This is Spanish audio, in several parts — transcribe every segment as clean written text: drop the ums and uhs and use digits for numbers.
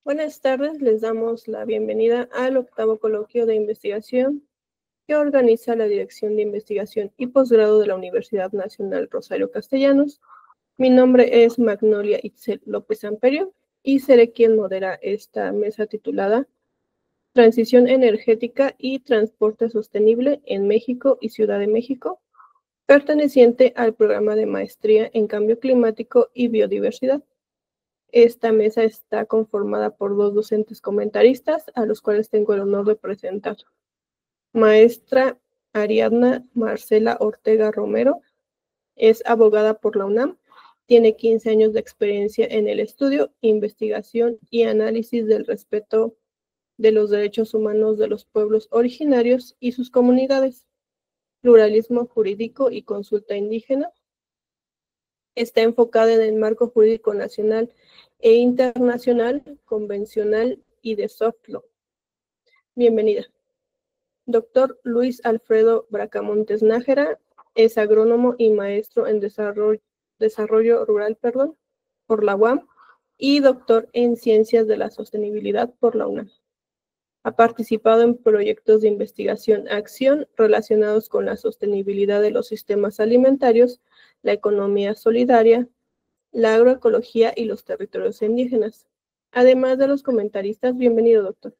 Buenas tardes, les damos la bienvenida al octavo coloquio de investigación que organiza la Dirección de Investigación y Posgrado de la Universidad Nacional Rosario Castellanos. Mi nombre es Magnolia Itzel López Amperio y seré quien modera esta mesa titulada Transición Energética y Transporte Sostenible en México y Ciudad de México, perteneciente al programa de maestría en Cambio Climático y Biodiversidad. Esta mesa está conformada por dos docentes comentaristas, a los cuales tengo el honor de presentar. Maestra Ariadna Marcela Ortega Romero, es abogada por la UNAM, tiene 15 años de experiencia en el estudio, investigación y análisis del respeto de los derechos humanos de los pueblos originarios y sus comunidades, pluralismo jurídico y consulta indígena. Está enfocada en el marco jurídico nacional e internacional, convencional y de soft law. Bienvenida. Doctor Luis Alfredo Bracamontes Nájera es agrónomo y maestro en desarrollo rural, por la UAM y doctor en Ciencias de la Sostenibilidad por la UNAM. Ha participado en proyectos de investigación-acción relacionados con la sostenibilidad de los sistemas alimentarios, la economía solidaria, la agroecología y los territorios indígenas. Además de los comentaristas, bienvenido, doctor.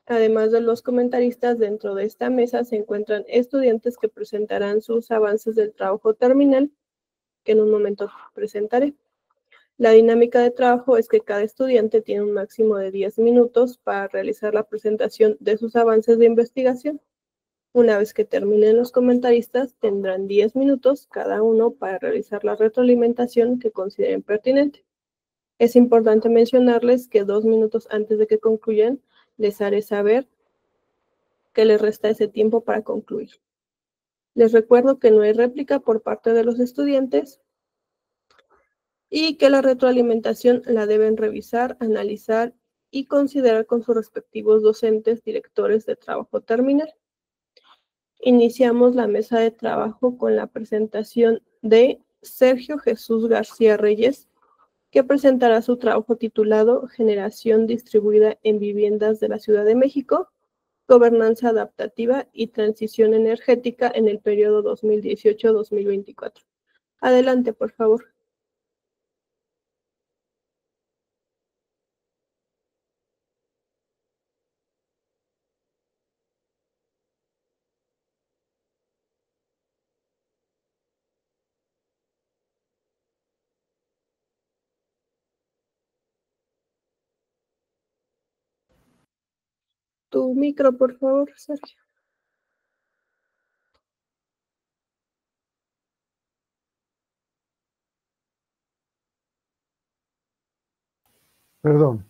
Además de los comentaristas, dentro de esta mesa se encuentran estudiantes que presentarán sus avances del trabajo terminal, que en un momento presentaré. La dinámica de trabajo es que cada estudiante tiene un máximo de 10 minutos para realizar la presentación de sus avances de investigación. Una vez que terminen los comentaristas, tendrán 10 minutos cada uno para realizar la retroalimentación que consideren pertinente. Es importante mencionarles que 2 minutos antes de que concluyan, les haré saber que les resta ese tiempo para concluir. Les recuerdo que no hay réplica por parte de los estudiantes y que la retroalimentación la deben revisar, analizar y considerar con sus respectivos docentes, directores de trabajo terminal. Iniciamos la mesa de trabajo con la presentación de Sergio Jesús García Reyes, que presentará su trabajo titulado Generación distribuida en viviendas de la Ciudad de México, gobernanza adaptativa y transición energética en el periodo 2018-2024. Adelante, por favor. Tu micro, por favor, Sergio. Perdón.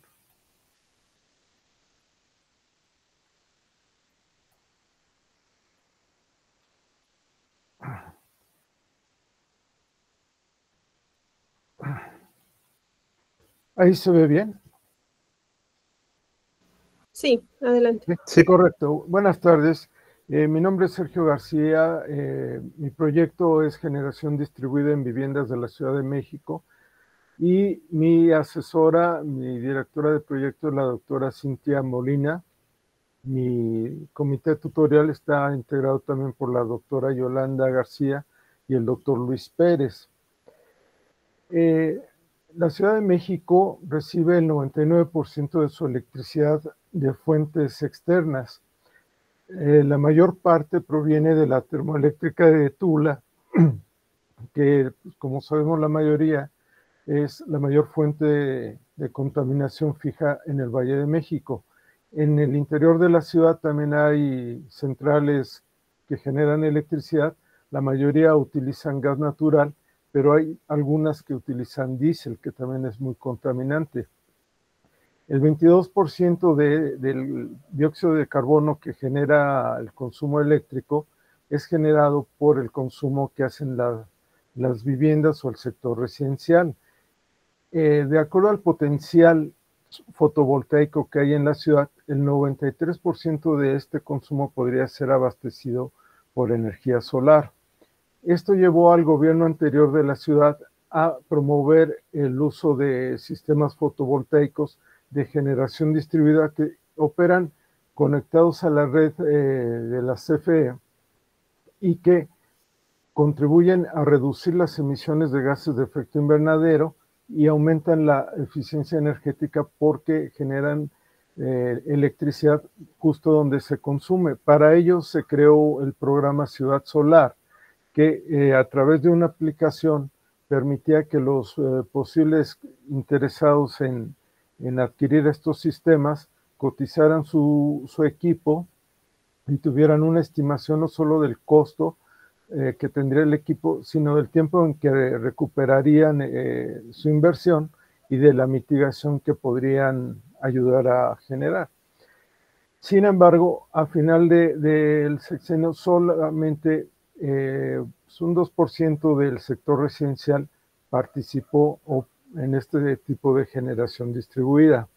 ¿Ahí se ve bien? Sí, adelante. Sí, correcto. Buenas tardes. Mi nombre es Sergio García. Mi proyecto es Generación Distribuida en Viviendas de la Ciudad de México y mi asesora, mi directora de proyecto es la doctora Cintia Molina. Mi comité tutorial está integrado también por la doctora Yolanda García y el doctor Luis Pérez. La Ciudad de México recibe el 99% de su electricidad de fuentes externas. La mayor parte proviene de la termoeléctrica de Tula, que, pues, como sabemos la mayoría, es la mayor fuente de contaminación fija en el Valle de México. En el interior de la ciudad también hay centrales que generan electricidad. La mayoría utilizan gas natural, pero hay algunas que utilizan diésel, que también es muy contaminante. El 22% del dióxido de carbono que genera el consumo eléctrico es generado por el consumo que hacen las viviendas o el sector residencial. De acuerdo al potencial fotovoltaico que hay en la ciudad, el 93% de este consumo podría ser abastecido por energía solar. Esto llevó al gobierno anterior de la ciudad a promover el uso de sistemas fotovoltaicos de generación distribuida que operan conectados a la red de la CFE y que contribuyen a reducir las emisiones de gases de efecto invernadero y aumentan la eficiencia energética porque generan electricidad justo donde se consume. Para ello se creó el programa Ciudad Solar, que a través de una aplicación permitía que los posibles interesados en adquirir estos sistemas cotizaran su equipo y tuvieran una estimación no solo del costo que tendría el equipo, sino del tiempo en que recuperarían su inversión y de la mitigación que podrían ayudar a generar. Sin embargo, a final del sexenio solamente un 2% del sector residencial participó en este tipo de generación distribuida.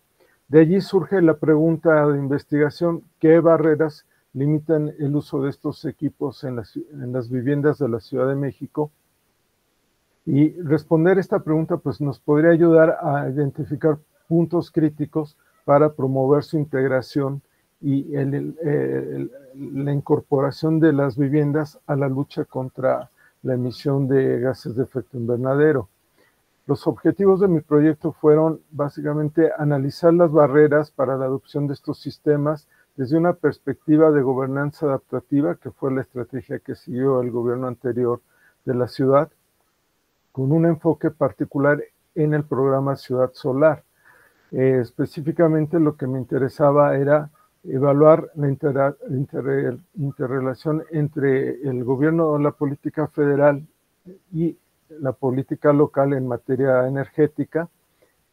De allí surge la pregunta de investigación: ¿qué barreras limitan el uso de estos equipos en las viviendas de la Ciudad de México? Y responder esta pregunta pues, nos podría ayudar a identificar puntos críticos para promover su integración y la incorporación de las viviendas a la lucha contra la emisión de gases de efecto invernadero. Los objetivos de mi proyecto fueron básicamente analizar las barreras para la adopción de estos sistemas desde una perspectiva de gobernanza adaptativa, que fue la estrategia que siguió el gobierno anterior de la ciudad, con un enfoque particular en el programa Ciudad Solar. Específicamente lo que me interesaba era evaluar la interrelación entre el gobierno, la política federal y la política local en materia energética,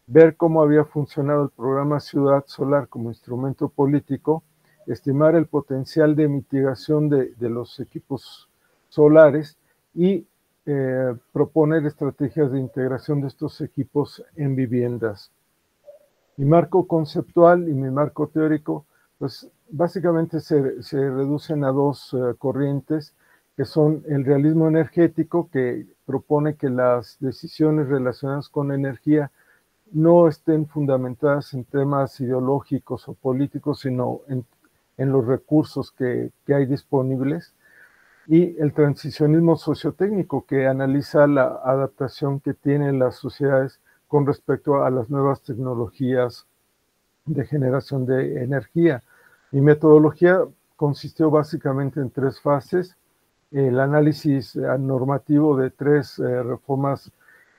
ver cómo había funcionado el programa Ciudad Solar como instrumento político, estimar el potencial de mitigación de los equipos solares y proponer estrategias de integración de estos equipos en viviendas. Mi marco conceptual y mi marco teórico, pues básicamente se reducen a dos corrientes, que son el realismo energético, que propone que las decisiones relacionadas con energía no estén fundamentadas en temas ideológicos o políticos, sino en los recursos que hay disponibles, y el transicionismo sociotécnico, que analiza la adaptación que tienen las sociedades con respecto a las nuevas tecnologías de generación de energía. Mi metodología consistió básicamente en tres fases: el análisis normativo de tres reformas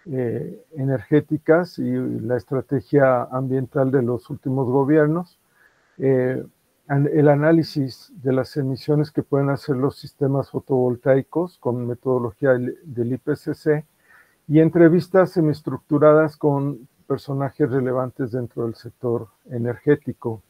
energéticas y la estrategia ambiental de los últimos gobiernos, el análisis de las emisiones que pueden hacer los sistemas fotovoltaicos con metodología del IPCC, y entrevistas semiestructuradas con personajes relevantes dentro del sector energético.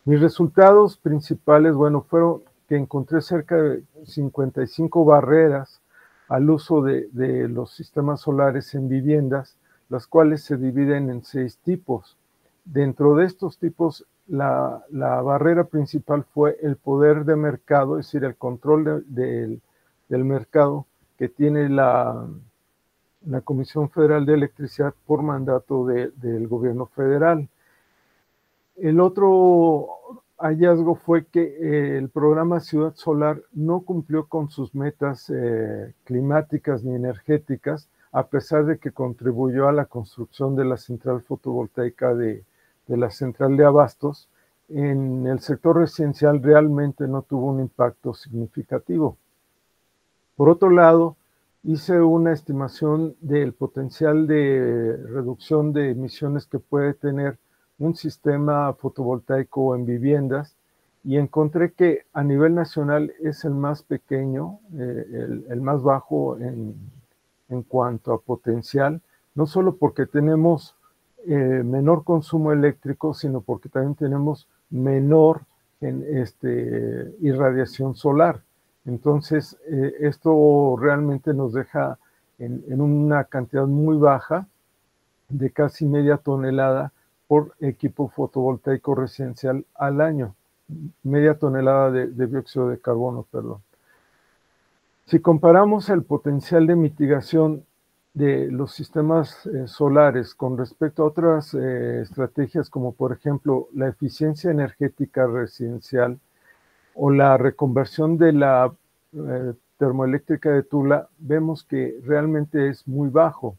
Mis resultados principales, bueno, fueron que encontré cerca de 55 barreras al uso de los sistemas solares en viviendas, las cuales se dividen en 6 tipos. Dentro de estos tipos, la barrera principal fue el poder de mercado, es decir, el control del mercado que tiene la Comisión Federal de Electricidad por mandato del gobierno federal. El otro hallazgo fue que el programa Ciudad Solar no cumplió con sus metas climáticas ni energéticas, a pesar de que contribuyó a la construcción de la central fotovoltaica de la central de abastos. En el sector residencial realmente no tuvo un impacto significativo. Por otro lado, hice una estimación del potencial de reducción de emisiones que puede tener un sistema fotovoltaico en viviendas, y encontré que a nivel nacional es el más pequeño, el más bajo en cuanto a potencial, no solo porque tenemos menor consumo eléctrico, sino porque también tenemos menor irradiación solar. Entonces, esto realmente nos deja en una cantidad muy baja de casi media tonelada por equipo fotovoltaico residencial al año. Media tonelada de dióxido de carbono, perdón. Si comparamos el potencial de mitigación de los sistemas solares con respecto a otras estrategias como por ejemplo la eficiencia energética residencial o la reconversión de la termoeléctrica de Tula, vemos que realmente es muy bajo.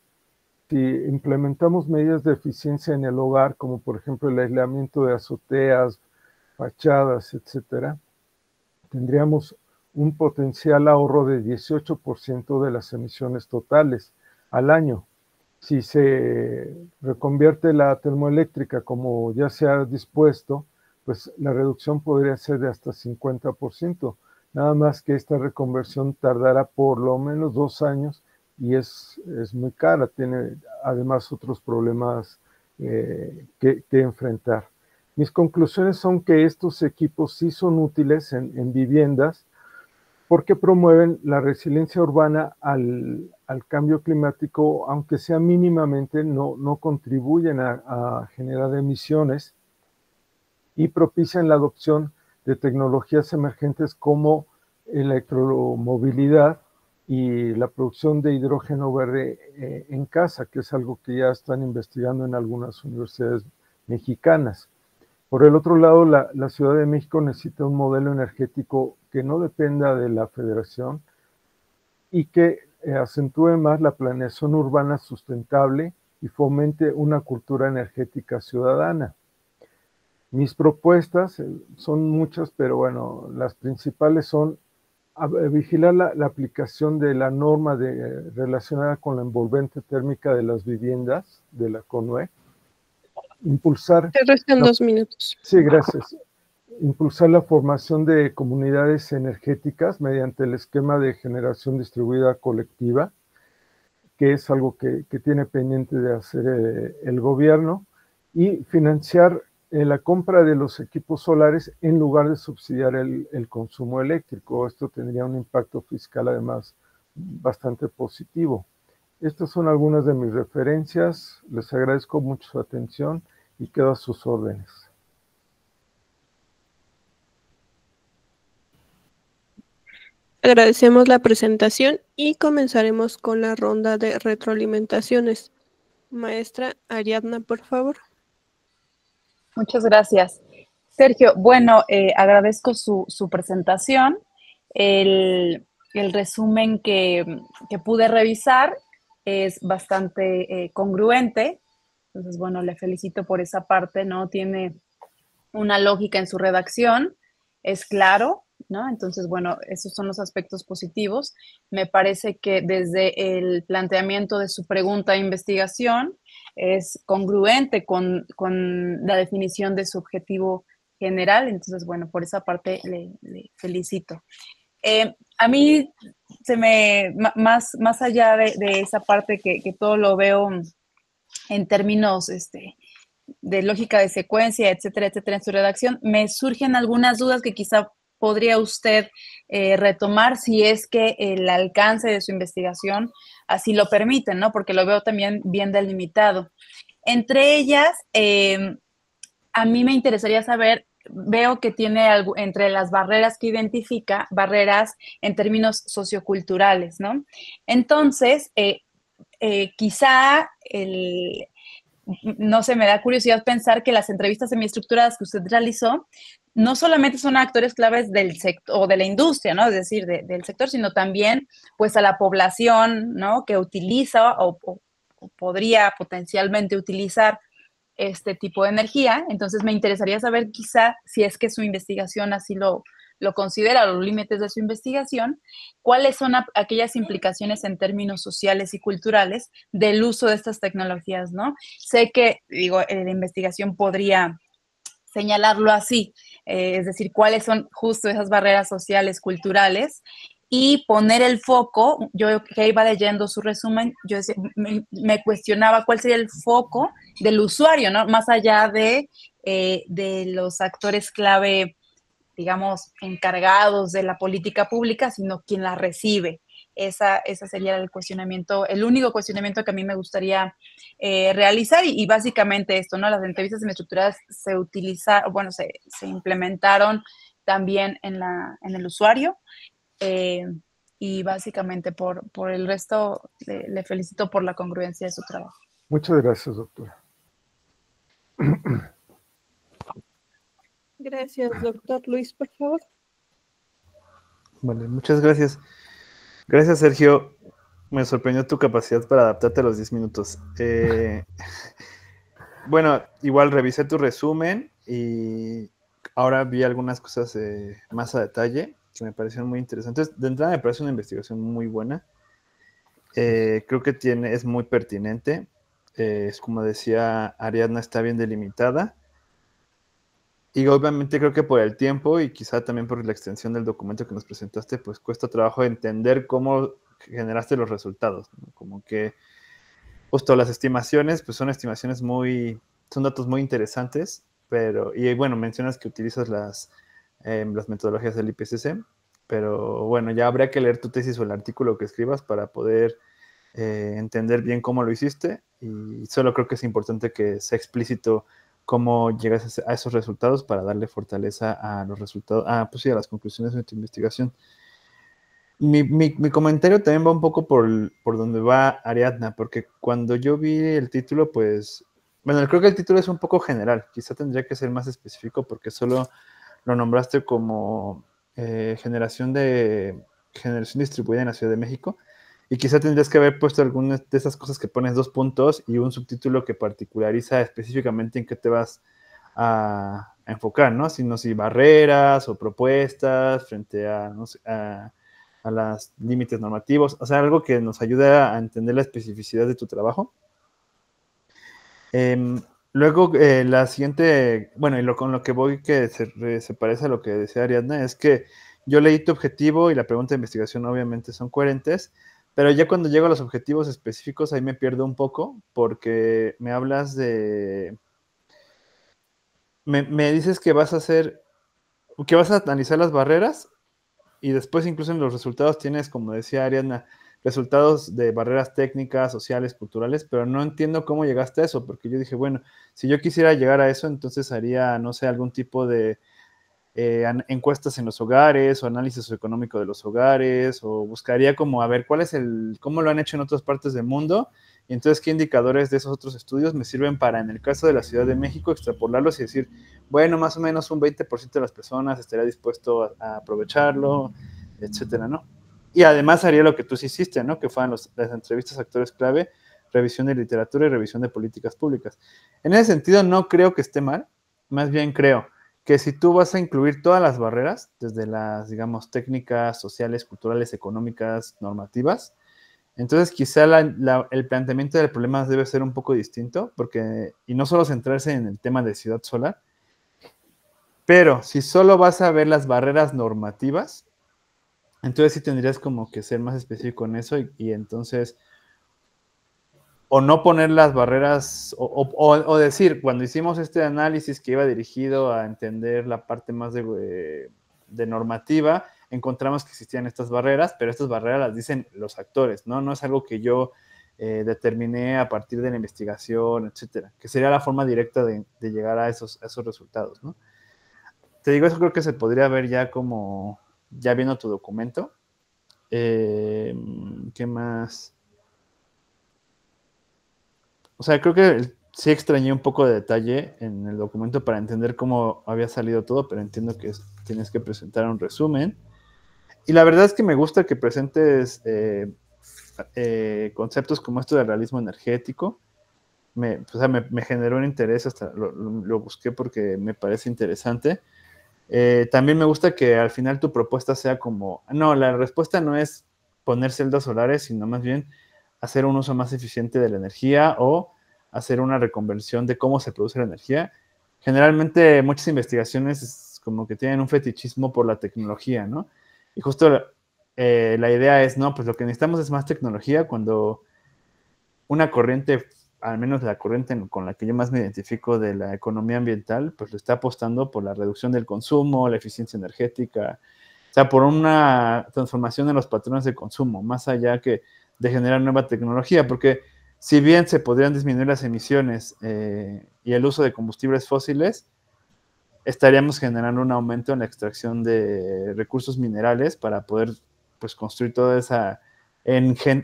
Si implementamos medidas de eficiencia en el hogar, como por ejemplo el aislamiento de azoteas, fachadas, etcétera, tendríamos un potencial ahorro de 18% de las emisiones totales al año. Si se reconvierte la termoeléctrica como ya se ha dispuesto, pues la reducción podría ser de hasta 50%. Nada más que esta reconversión tardará por lo menos 2 años y es muy cara. Tiene además otros problemas que enfrentar. Mis conclusiones son que estos equipos sí son útiles en viviendas porque promueven la resiliencia urbana al cambio climático, aunque sea mínimamente, no contribuyen a generar emisiones y propician la adopción de tecnologías emergentes como electromovilidad y la producción de hidrógeno verde en casa, que es algo que ya están investigando en algunas universidades mexicanas. Por el otro lado, la Ciudad de México necesita un modelo energético que no dependa de la federación y que acentúe más la planeación urbana sustentable y fomente una cultura energética ciudadana. Mis propuestas son muchas, pero bueno, las principales son vigilar la aplicación de la norma relacionada con la envolvente térmica de las viviendas de la CONUE, impulsar... Te restan 2 minutos. Sí, gracias. Impulsar la formación de comunidades energéticas mediante el esquema de generación distribuida colectiva, que es algo que tiene pendiente de hacer el gobierno, y financiar la compra de los equipos solares en lugar de subsidiar el consumo eléctrico. Esto tendría un impacto fiscal además bastante positivo. Estas son algunas de mis referencias. Les agradezco mucho su atención y quedo a sus órdenes. Agradecemos la presentación y comenzaremos con la ronda de retroalimentaciones. Maestra Ariadna, por favor. Muchas gracias. Sergio, bueno, agradezco su presentación. El resumen que pude revisar es bastante congruente. Entonces, bueno, le felicito por esa parte, ¿no? Tiene una lógica en su redacción, es claro, ¿no? Entonces, bueno, esos son los aspectos positivos. Me parece que desde el planteamiento de su pregunta de investigación es congruente con la definición de su objetivo general. Entonces, bueno, por esa parte le felicito. A mí más allá de esa parte que todo lo veo en términos de lógica de secuencia, etcétera, etcétera, en su redacción, me surgen algunas dudas que quizá podría usted retomar si es que el alcance de su investigación así lo permite, ¿no? Porque lo veo también bien delimitado. Entre ellas, a mí me interesaría saber, veo que tiene entre las barreras que identifica, barreras en términos socioculturales, ¿no? Entonces, quizá no sé, me da curiosidad pensar que las entrevistas semiestructuradas que usted realizó no solamente son a actores claves del sector o de la industria, ¿no? Es decir, del sector, sino también pues a la población, ¿no? Que utiliza o podría potencialmente utilizar este tipo de energía. Entonces me interesaría saber quizá si es que su investigación así lo considera, los límites de su investigación, cuáles son aquellas implicaciones en términos sociales y culturales del uso de estas tecnologías, ¿no? Sé que, digo, la investigación podría señalarlo así, es decir, cuáles son justo esas barreras sociales, culturales, y poner el foco. Yo que iba leyendo su resumen, yo me cuestionaba cuál sería el foco del usuario, ¿no? Más allá de los actores clave, digamos, encargados de la política pública, sino quien la recibe. Esa sería el cuestionamiento, el único cuestionamiento que a mí me gustaría realizar y básicamente esto, ¿no? Las entrevistas semiestructuradas se utilizaron, bueno, se implementaron también en el usuario. y básicamente por el resto le felicito por la congruencia de su trabajo. Muchas gracias, doctora. Gracias, doctor Luis, por favor. Vale, muchas gracias. Gracias, Sergio. Me sorprendió tu capacidad para adaptarte a los 10 minutos. Bueno, igual revisé tu resumen y ahora vi algunas cosas más a detalle que me parecieron muy interesantes. De entrada me parece una investigación muy buena. Creo que es muy pertinente. Es como decía Ariadna, está bien delimitada. Y obviamente creo que por el tiempo y quizá también por la extensión del documento que nos presentaste, pues cuesta trabajo entender cómo generaste los resultados, ¿no? Como que justo las estimaciones, pues son estimaciones son datos muy interesantes, y bueno, mencionas que utilizas las metodologías del IPCC, pero bueno, ya habría que leer tu tesis o el artículo que escribas para poder entender bien cómo lo hiciste, y solo creo que es importante que sea explícito cómo llegas a esos resultados para darle fortaleza a los resultados, pues sí, a las conclusiones de tu investigación. Mi comentario también va un poco por donde va Ariadna, porque cuando yo vi el título, pues, bueno, creo que el título es un poco general, quizá tendría que ser más específico porque solo lo nombraste como generación distribuida en la Ciudad de México, y quizá tendrías que haber puesto algunas de esas cosas que pones 2 puntos y un subtítulo que particulariza específicamente en qué te vas a enfocar, ¿no? Si barreras o propuestas frente a, no sé, a los límites normativos, o sea, algo que nos ayude a entender la especificidad de tu trabajo. Luego, la siguiente, bueno, y con lo que voy que se parece a lo que decía Ariadna, es que yo leí tu objetivo y la pregunta de investigación obviamente son coherentes, pero ya cuando llego a los objetivos específicos ahí me pierdo un poco porque me hablas me dices que vas a analizar las barreras y después incluso en los resultados tienes, como decía Ariadna, resultados de barreras técnicas, sociales, culturales, pero no entiendo cómo llegaste a eso, porque yo dije, bueno, si yo quisiera llegar a eso, entonces haría, no sé, algún tipo de encuestas en los hogares o análisis socioeconómico de los hogares, o buscaría como a ver cómo lo han hecho en otras partes del mundo, y entonces qué indicadores de esos otros estudios me sirven para, en el caso de la Ciudad de México, extrapolarlos y decir, bueno, más o menos un 20% de las personas estaría dispuesto a aprovecharlo, etcétera, ¿no? Y además haría lo que tú sí hiciste, ¿no? Que fueran las entrevistas a actores clave, revisión de literatura y revisión de políticas públicas. En ese sentido, no creo que esté mal, más bien creo que si tú vas a incluir todas las barreras, desde las, digamos, técnicas, sociales, culturales, económicas, normativas, entonces quizá el planteamiento del problema debe ser un poco distinto, y no solo centrarse en el tema de ciudad solar, pero si solo vas a ver las barreras normativas, entonces sí tendrías como que ser más específico en eso y entonces o no poner las barreras o decir, cuando hicimos este análisis que iba dirigido a entender la parte más de normativa, encontramos que existían estas barreras, pero estas barreras las dicen los actores, ¿no? No es algo que yo determiné a partir de la investigación, etcétera, que sería la forma directa de llegar a esos resultados, ¿no? Te digo, eso creo que se podría ver ya viendo tu documento. ¿Qué más? O sea, creo que sí extrañé un poco de detalle en el documento para entender cómo había salido todo, pero entiendo que tienes que presentar un resumen. Y la verdad es que me gusta que presentes conceptos como esto del realismo energético. Me generó un interés, hasta lo busqué porque me parece interesante. También me gusta que al final tu propuesta sea como, no, la respuesta no es poner celdas solares, sino más bien hacer un uso más eficiente de la energía o hacer una reconversión de cómo se produce la energía. Generalmente muchas investigaciones como que tienen un fetichismo por la tecnología, ¿no? Y justo la idea es, no, pues lo que necesitamos es más tecnología cuando una corriente, al menos la corriente con la que yo más me identifico de la economía ambiental, pues lo está apostando por la reducción del consumo, la eficiencia energética, o sea, por una transformación en los patrones de consumo, más allá que de generar nueva tecnología, porque si bien se podrían disminuir las emisiones y el uso de combustibles fósiles, estaríamos generando un aumento en la extracción de recursos minerales para poder pues construir toda esa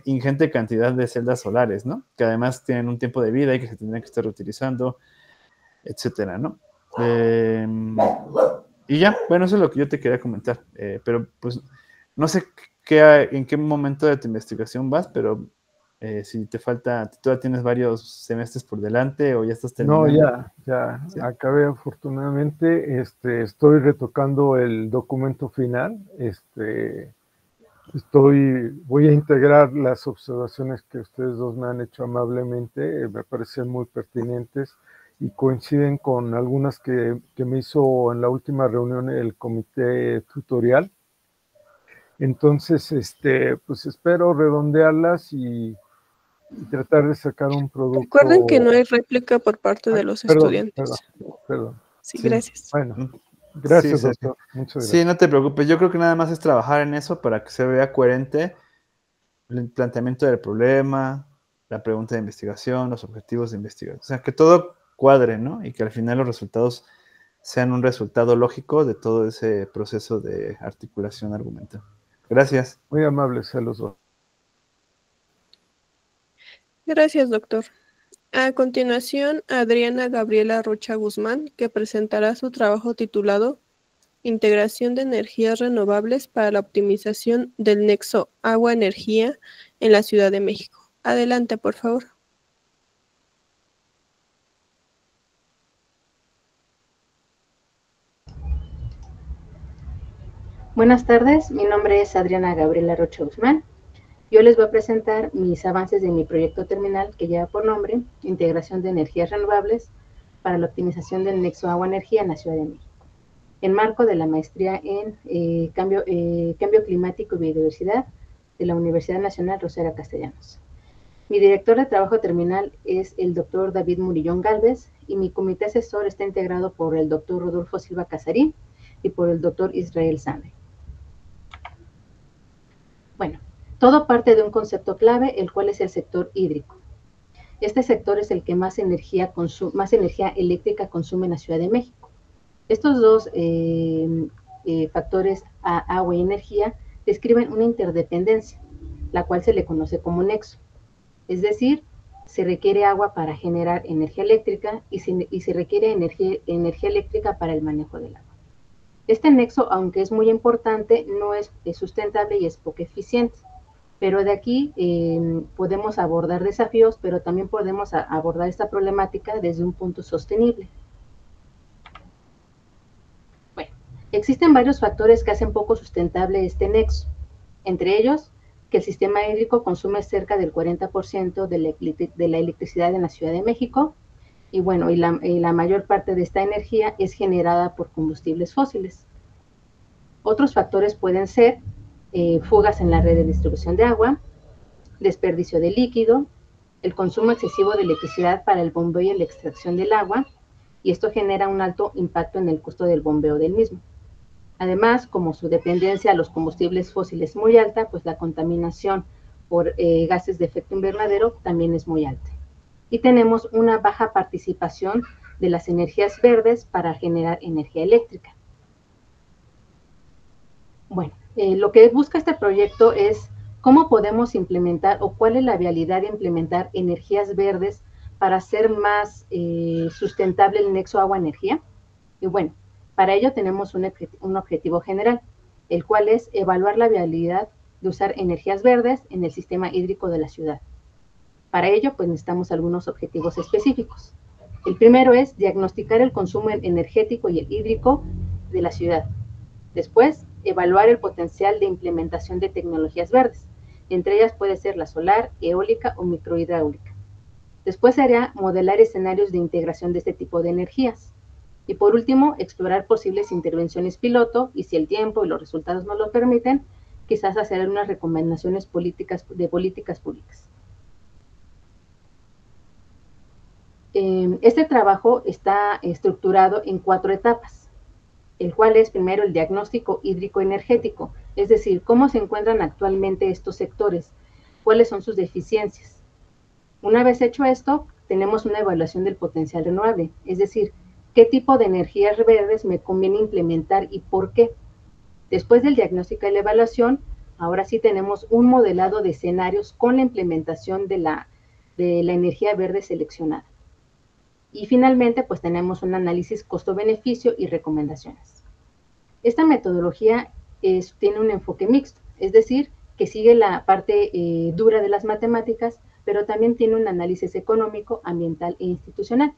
ingente cantidad de celdas solares, ¿no? Que además tienen un tiempo de vida y que se tendrían que estar reutilizando, etcétera, ¿no? Y ya, bueno, eso es lo que yo te quería comentar, pero pues no sé en qué momento de tu investigación vas, pero si te falta, todavía tienes varios semestres por delante o ya estás terminando. No, ya ¿sí? Acabé afortunadamente, estoy retocando el documento final, voy a integrar las observaciones que ustedes dos me han hecho amablemente, me parecen muy pertinentes y coinciden con algunas que me hizo en la última reunión el comité tutorial. Entonces, pues espero redondearlas y tratar de sacar un producto. Recuerden que no hay réplica por parte de los estudiantes. Perdón. Sí, gracias. Bueno, gracias, sí, doctor. Muchas gracias. Sí, no te preocupes. Yo creo que nada más es trabajar en eso para que se vea coherente el planteamiento del problema, la pregunta de investigación, los objetivos de investigación. O sea, que todo cuadre, ¿no? Y que al final los resultados sean un resultado lógico de todo ese proceso de articulación argumental. Gracias. Muy amables a los dos. Gracias, doctor. A continuación, Adriana Gabriela Rocha Guzmán, que presentará su trabajo titulado Integración de energías renovables para la optimización del nexo agua-energía en la Ciudad de México. Adelante, por favor. Buenas tardes, mi nombre es Adriana Gabriela Rocha Guzmán. Yo les voy a presentar mis avances de mi proyecto terminal que lleva por nombre Integración de energías renovables para la optimización del nexo agua-energía en la Ciudad de México, en marco de la maestría en cambio climático y biodiversidad de la Universidad Nacional Rosario Castellanos. Mi director de trabajo terminal es el doctor David Murillón Gálvez y mi comité asesor está integrado por el doctor Rodolfo Silva Casarín y por el doctor Israel Sande. Bueno, todo parte de un concepto clave, el cual es el sector hídrico. Este sector es el que más energía eléctrica consume en la Ciudad de México. Estos dos factores, agua y energía, describen una interdependencia, la cual se le conoce como nexo. Es decir, se requiere agua para generar energía eléctrica y se requiere energía eléctrica para el manejo del agua. Este nexo, aunque es muy importante, no es sustentable y es poco eficiente. Pero de aquí podemos abordar desafíos, pero también podemos abordar esta problemática desde un punto sostenible. Bueno, existen varios factores que hacen poco sustentable este nexo. Entre ellos, que el sistema hídrico consume cerca del 40% de la electricidad en la Ciudad de México, y bueno, y la mayor parte de esta energía es generada por combustibles fósiles. Otros factores pueden ser fugas en la red de distribución de agua, desperdicio de líquido, el consumo excesivo de electricidad para el bombeo y la extracción del agua, y esto genera un alto impacto en el costo del bombeo del mismo. Además, como su dependencia a los combustibles fósiles es muy alta, pues la contaminación por gases de efecto invernadero también es muy alta. Y tenemos una baja participación de las energías verdes para generar energía eléctrica. Bueno, lo que busca este proyecto es cómo podemos implementar o cuál es la viabilidad de implementar energías verdes para hacer más sustentable el nexo agua-energía. Y bueno, para ello tenemos un objetivo general, el cual es evaluar la viabilidad de usar energías verdes en el sistema hídrico de la ciudad. Para ello, pues necesitamos algunos objetivos específicos. El primero es diagnosticar el consumo energético y el hídrico de la ciudad. Después, evaluar el potencial de implementación de tecnologías verdes. Entre ellas puede ser la solar, eólica o microhidráulica. Después sería modelar escenarios de integración de este tipo de energías. Y por último, explorar posibles intervenciones piloto y si el tiempo y los resultados nos lo permiten, quizás hacer unas recomendaciones de políticas públicas. Este trabajo está estructurado en 4 etapas, el cual es primero el diagnóstico hídrico-energético, es decir, cómo se encuentran actualmente estos sectores, cuáles son sus deficiencias. Una vez hecho esto, tenemos una evaluación del potencial renovable, es decir, qué tipo de energías verdes me conviene implementar y por qué. Después del diagnóstico y la evaluación, ahora sí tenemos un modelado de escenarios con la implementación de la energía verde seleccionada. Y finalmente, pues tenemos un análisis costo-beneficio y recomendaciones. Esta metodología tiene un enfoque mixto, es decir, que sigue la parte dura de las matemáticas, pero también tiene un análisis económico, ambiental e institucional.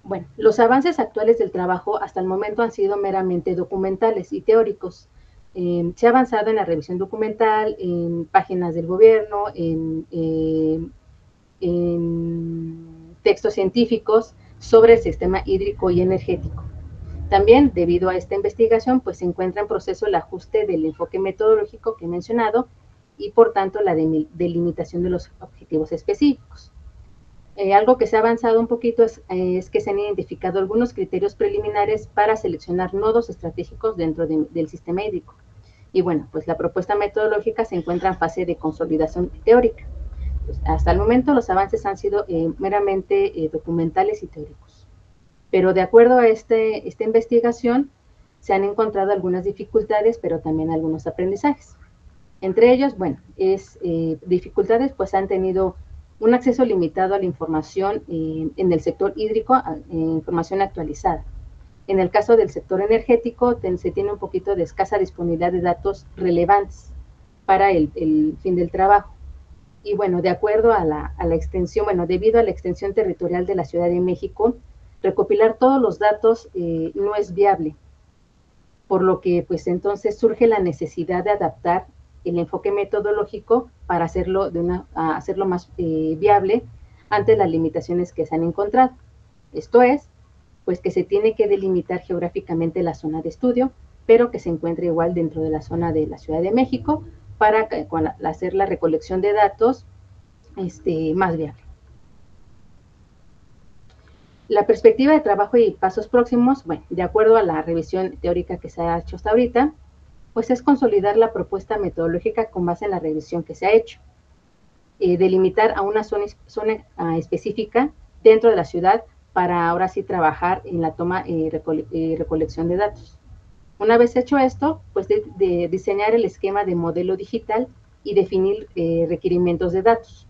Bueno, los avances actuales del trabajo hasta el momento han sido meramente documentales y teóricos. Se ha avanzado en la revisión documental, en páginas del gobierno, en textos científicos sobre el sistema hídrico y energético. También, debido a esta investigación, pues se encuentra en proceso el ajuste del enfoque metodológico que he mencionado y, por tanto, la delimitación de los objetivos específicos. Algo que se ha avanzado un poquito es que se han identificado algunos criterios preliminares para seleccionar nodos estratégicos dentro del sistema hídrico. Y bueno, pues la propuesta metodológica se encuentra en fase de consolidación teórica. Pues hasta el momento los avances han sido meramente documentales y teóricos. Pero de acuerdo a esta investigación, se han encontrado algunas dificultades, pero también algunos aprendizajes. Entre ellos, bueno, dificultades pues han tenido un acceso limitado a la información en el sector hídrico, información actualizada. En el caso del sector energético, se tiene un poquito de escasa disponibilidad de datos relevantes para el fin del trabajo. Y bueno, de acuerdo a la extensión, bueno, debido a la extensión territorial de la Ciudad de México, recopilar todos los datos no es viable, por lo que pues entonces surge la necesidad de adaptar el enfoque metodológico para hacerlo más viable ante las limitaciones que se han encontrado. Esto es, pues que se tiene que delimitar geográficamente la zona de estudio, pero que se encuentre igual dentro de la zona de la Ciudad de México para hacer la recolección de datos más viable. La perspectiva de trabajo y pasos próximos, bueno, de acuerdo a la revisión teórica que se ha hecho hasta ahorita, pues es consolidar la propuesta metodológica con base en la revisión que se ha hecho, delimitar a una zona específica dentro de la ciudad para ahora sí trabajar en la toma y recolección de datos. Una vez hecho esto, pues de diseñar el esquema de modelo digital y definir requerimientos de datos.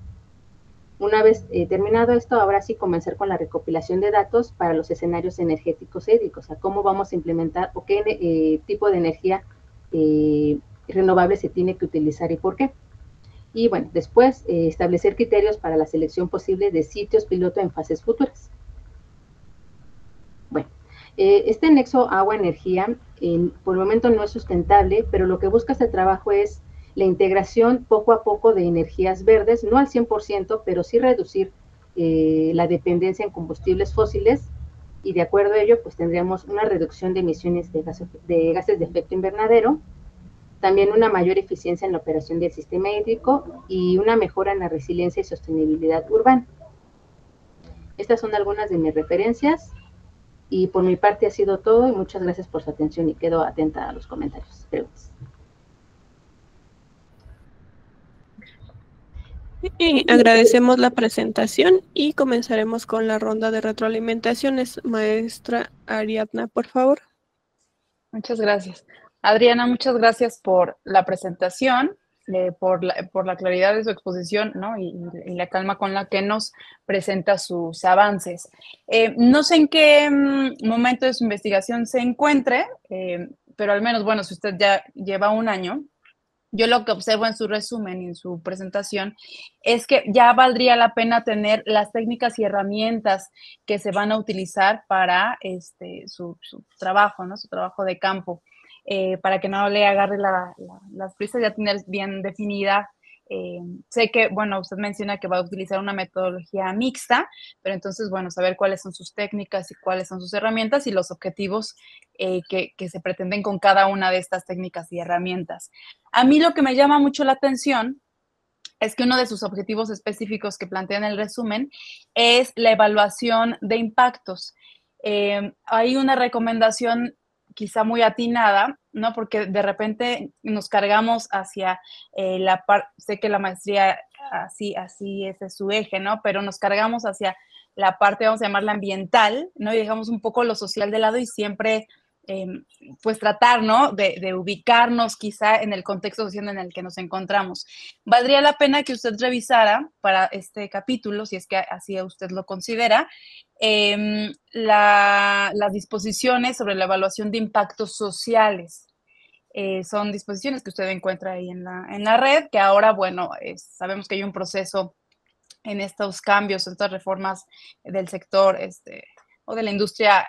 Una vez terminado esto, ahora sí comenzar con la recopilación de datos para los escenarios energéticos hídricos, o sea, cómo vamos a implementar o qué tipo de energía renovable se tiene que utilizar y por qué. Y bueno, después establecer criterios para la selección posible de sitios piloto en fases futuras. Bueno, este nexo agua-energía por el momento no es sustentable, pero lo que busca este trabajo es la integración poco a poco de energías verdes, no al 100%, pero sí reducir la dependencia en combustibles fósiles, y de acuerdo a ello, pues tendríamos una reducción de emisiones de gases de efecto invernadero, también una mayor eficiencia en la operación del sistema hídrico y una mejora en la resiliencia y sostenibilidad urbana. Estas son algunas de mis referencias, y por mi parte ha sido todo, y muchas gracias por su atención y quedo atenta a los comentarios. Preguntas. Y agradecemos la presentación y comenzaremos con la ronda de retroalimentaciones. Maestra Ariadna, por favor. Muchas gracias. Adriana, muchas gracias por la presentación, por la claridad de su exposición, ¿no? y la calma con la que nos presenta sus avances. No sé en qué momento de su investigación se encuentre, pero al menos, bueno, si usted ya lleva un año, yo lo que observo en su resumen y en su presentación es que ya valdría la pena tener las técnicas y herramientas que se van a utilizar para su trabajo, ¿no? Su trabajo de campo, para que no le agarre las prisas, ya tener bien definida. Sé que, bueno, usted menciona que va a utilizar una metodología mixta, pero entonces, bueno, saber cuáles son sus técnicas y cuáles son sus herramientas y los objetivos que se pretenden con cada una de estas técnicas y herramientas. A mí lo que me llama mucho la atención es que uno de sus objetivos específicos que plantea en el resumen es la evaluación de impactos. Hay una recomendación quizá muy atinada, ¿no? Porque de repente nos cargamos hacia la parte, sé que la maestría así ese es su eje, ¿no? Pero nos cargamos hacia la parte, vamos a llamarla ambiental, ¿no? Y dejamos un poco lo social de lado y siempre pues tratar, ¿no? De ubicarnos quizá en el contexto social en el que nos encontramos. Valdría la pena que usted revisara para este capítulo, si es que así usted lo considera, las disposiciones sobre la evaluación de impactos sociales. Son disposiciones que usted encuentra ahí en la red, que ahora, bueno, sabemos que hay un proceso en estos cambios, en estas reformas del sector o de la industria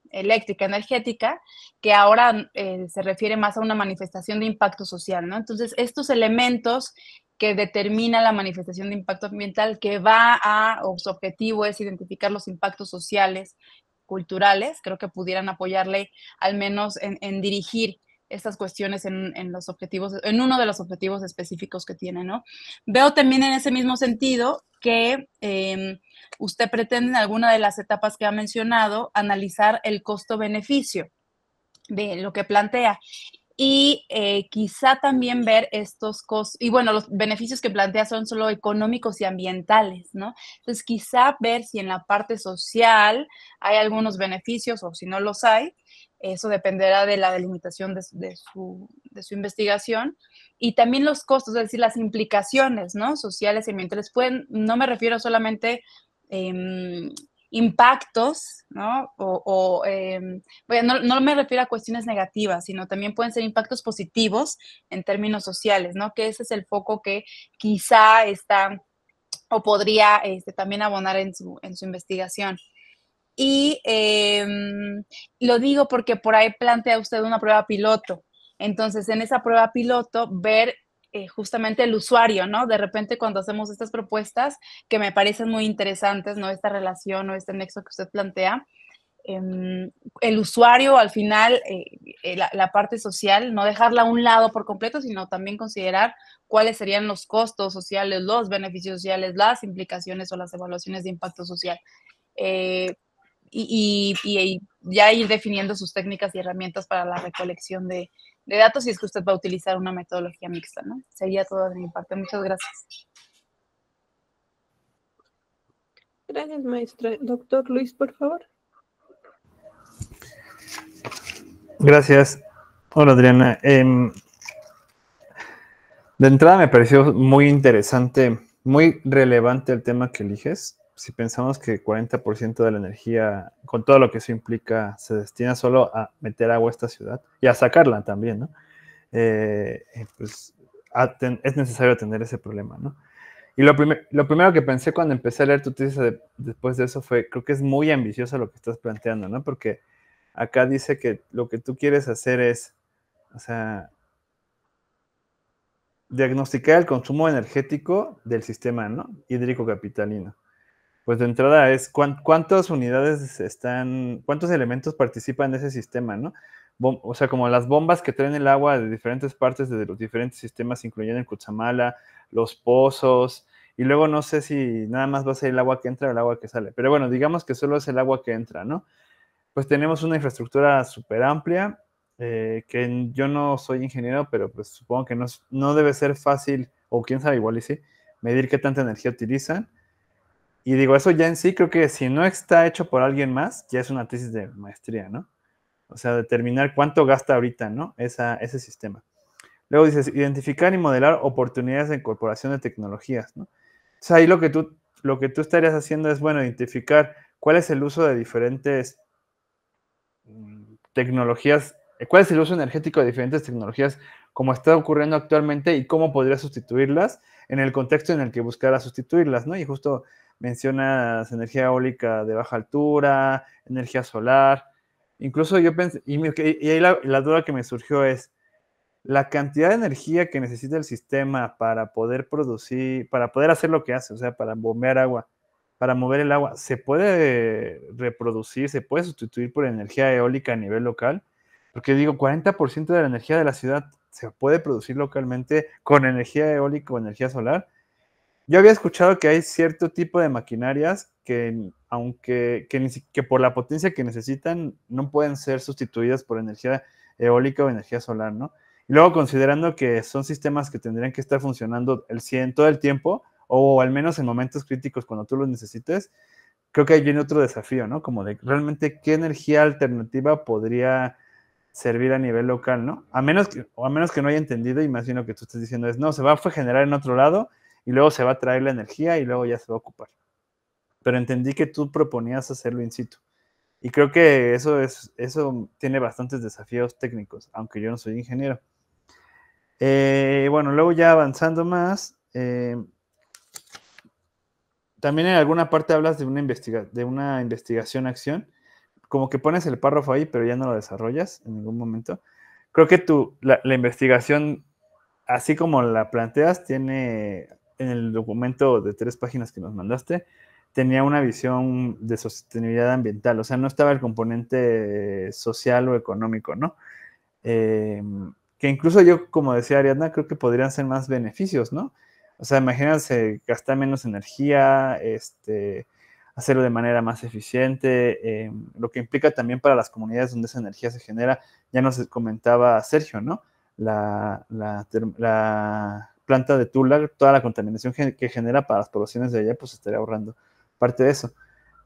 eléctrica, energética, que ahora se refiere más a una manifestación de impacto social, ¿no? Entonces, estos elementos que determinan la manifestación de impacto ambiental, que o su objetivo es identificar los impactos sociales, culturales, creo que pudieran apoyarle al menos en dirigir estas cuestiones en los objetivos, en uno de los objetivos específicos que tiene, ¿no? Veo también en ese mismo sentido que usted pretende en alguna de las etapas que ha mencionado analizar el costo-beneficio de lo que plantea y quizá también ver estos costos, y bueno, los beneficios que plantea son solo económicos y ambientales, ¿no? Entonces, quizá ver si en la parte social hay algunos beneficios o si no los hay, eso dependerá de la delimitación de su investigación, y también los costos, es decir, las implicaciones, ¿no? Sociales y ambientales. No me refiero solamente impactos, ¿no? Bueno, no me refiero a cuestiones negativas, sino también pueden ser impactos positivos en términos sociales, ¿no? Que ese es el foco que quizá está o podría también abonar en su investigación. Y lo digo porque por ahí plantea usted una prueba piloto. Entonces, en esa prueba piloto, ver justamente el usuario, ¿no? De repente cuando hacemos estas propuestas que me parecen muy interesantes, ¿no? Esta relación o este nexo que usted plantea, el usuario al final, la parte social, no dejarla a un lado por completo, sino también considerar cuáles serían los costos sociales, los beneficios sociales, las implicaciones o las evaluaciones de impacto social. Y ya ir definiendo sus técnicas y herramientas para la recolección de datos, si es que usted va a utilizar una metodología mixta, ¿no? Sería todo de mi parte. Muchas gracias. Gracias, maestra. Doctor Luis, por favor. Gracias. Hola, Adriana. De entrada me pareció muy interesante, muy relevante el tema que eliges. Si pensamos que 40% de la energía, con todo lo que eso implica, se destina solo a meter agua a esta ciudad y a sacarla también, ¿no? Pues es necesario atender ese problema, ¿no? Y lo primero que pensé cuando empecé a leer tu tesis después de eso fue, creo que es muy ambicioso lo que estás planteando, ¿no? Porque acá dice que lo que tú quieres hacer es, o sea, diagnosticar el consumo energético del sistema, ¿no? Hídrico capitalino. Pues de entrada es cuántas unidades cuántos elementos participan de ese sistema, ¿no? O sea, como las bombas que traen el agua de diferentes partes de los diferentes sistemas, incluyendo el Cutzamala, los pozos, y luego no sé si nada más va a ser el agua que entra o el agua que sale. Pero bueno, digamos que solo es el agua que entra, ¿no? Pues tenemos una infraestructura súper amplia, que yo no soy ingeniero, pero pues supongo que no debe ser fácil, o quién sabe, igual y sí, medir qué tanta energía utilizan. Y digo, eso ya en sí creo que si no está hecho por alguien más, ya es una tesis de maestría, ¿no? O sea, determinar cuánto gasta ahorita, ¿no? Ese sistema. Luego dices, identificar y modelar oportunidades de incorporación de tecnologías, ¿no? O sea, ahí lo que tú estarías haciendo es, bueno, identificar cuál es el uso de diferentes tecnologías, cuál es el uso energético de diferentes tecnologías, como está ocurriendo actualmente y cómo podría sustituirlas en el contexto en el que buscara sustituirlas, ¿no? Y justo mencionas energía eólica de baja altura, energía solar. Incluso yo pensé, y ahí la duda que me surgió es, la cantidad de energía que necesita el sistema para poder producir, para poder hacer lo que hace, o sea, para bombear agua, para mover el agua, ¿se puede reproducir, se puede sustituir por energía eólica a nivel local? Porque digo, 40% de la energía de la ciudad se puede producir localmente con energía eólica o energía solar. Yo había escuchado que hay cierto tipo de maquinarias que, aunque que por la potencia que necesitan, no pueden ser sustituidas por energía eólica o energía solar, ¿no? Y luego considerando que son sistemas que tendrían que estar funcionando el 100 todo el tiempo, o al menos en momentos críticos cuando tú los necesites, creo que ahí viene otro desafío, ¿no? Como de realmente qué energía alternativa podría servir a nivel local, ¿no? A menos que no haya entendido, y más bien lo que tú estás diciendo es, no, se va a generar en otro lado y luego se va a traer la energía y luego ya se va a ocupar. Pero entendí que tú proponías hacerlo in situ. Y creo que eso tiene bastantes desafíos técnicos, aunque yo no soy ingeniero. Bueno, luego ya avanzando más, también en alguna parte hablas de una investigación-acción, como que pones el párrafo ahí, pero ya no lo desarrollas en ningún momento. Creo que la investigación, así como la planteas, tiene en el documento de 3 páginas que nos mandaste, tenía una visión de sostenibilidad ambiental, o sea, no estaba el componente social o económico, ¿no? Que incluso yo, como decía Ariadna, creo que podrían ser más beneficios, ¿no? O sea, imagínense gastar menos energía, hacerlo de manera más eficiente, lo que implica también para las comunidades donde esa energía se genera. Ya nos comentaba Sergio, ¿no? La planta de Tula, toda la contaminación que genera para las poblaciones de allá, pues estaría ahorrando parte de eso.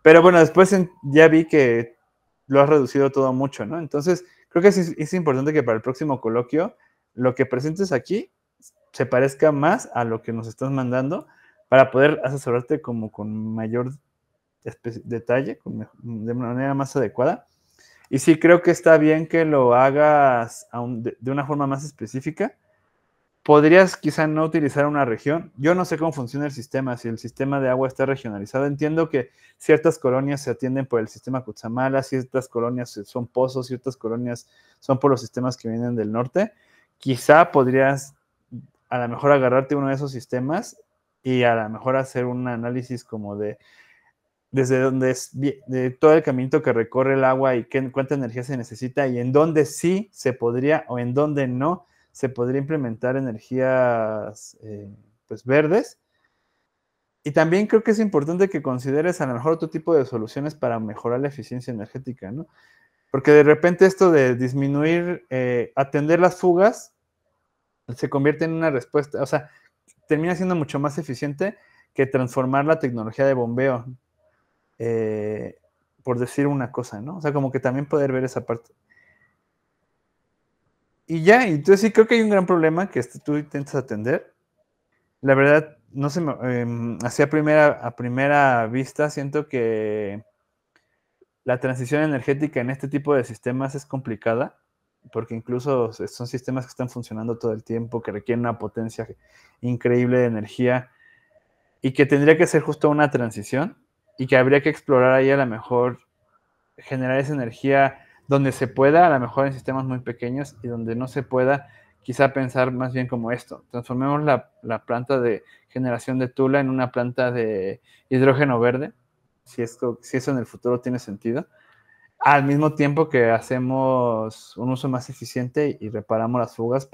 Pero bueno, después ya vi que lo has reducido todo mucho, ¿no? Entonces, creo que es importante que para el próximo coloquio, lo que presentes aquí se parezca más a lo que nos estás mandando para poder asesorarte como con mayor detalle, de una manera más adecuada. Y sí creo que está bien que lo hagas de una forma más específica. Podrías quizá no utilizar una región. Yo no sé cómo funciona el sistema, si el sistema de agua está regionalizado. Entiendo que ciertas colonias se atienden por el sistema Cutzamala, ciertas colonias son pozos, ciertas colonias son por los sistemas que vienen del norte. Quizá podrías a lo mejor agarrarte uno de esos sistemas y a lo mejor hacer un análisis como desde donde de todo el caminito que recorre el agua y cuánta energía se necesita y en dónde sí se podría o en dónde no se podría implementar energías pues verdes. Y también creo que es importante que consideres a lo mejor otro tipo de soluciones para mejorar la eficiencia energética, ¿no? Porque de repente esto de disminuir, atender las fugas, se convierte en una respuesta, o sea, termina siendo mucho más eficiente que transformar la tecnología de bombeo, por decir una cosa, ¿no? O sea, como que también poder ver esa parte. Y ya, entonces sí creo que hay un gran problema que tú intentas atender. La verdad, no se me, así a primera vista, siento que la transición energética en este tipo de sistemas es complicada, porque incluso son sistemas que están funcionando todo el tiempo, que requieren una potencia increíble de energía y que tendría que ser justo una transición y que habría que explorar ahí a lo mejor generar esa energía donde se pueda, a lo mejor en sistemas muy pequeños y donde no se pueda, quizá pensar más bien como esto. Transformemos la planta de generación de Tula en una planta de hidrógeno verde, si eso en el futuro tiene sentido, al mismo tiempo que hacemos un uso más eficiente y reparamos las fugas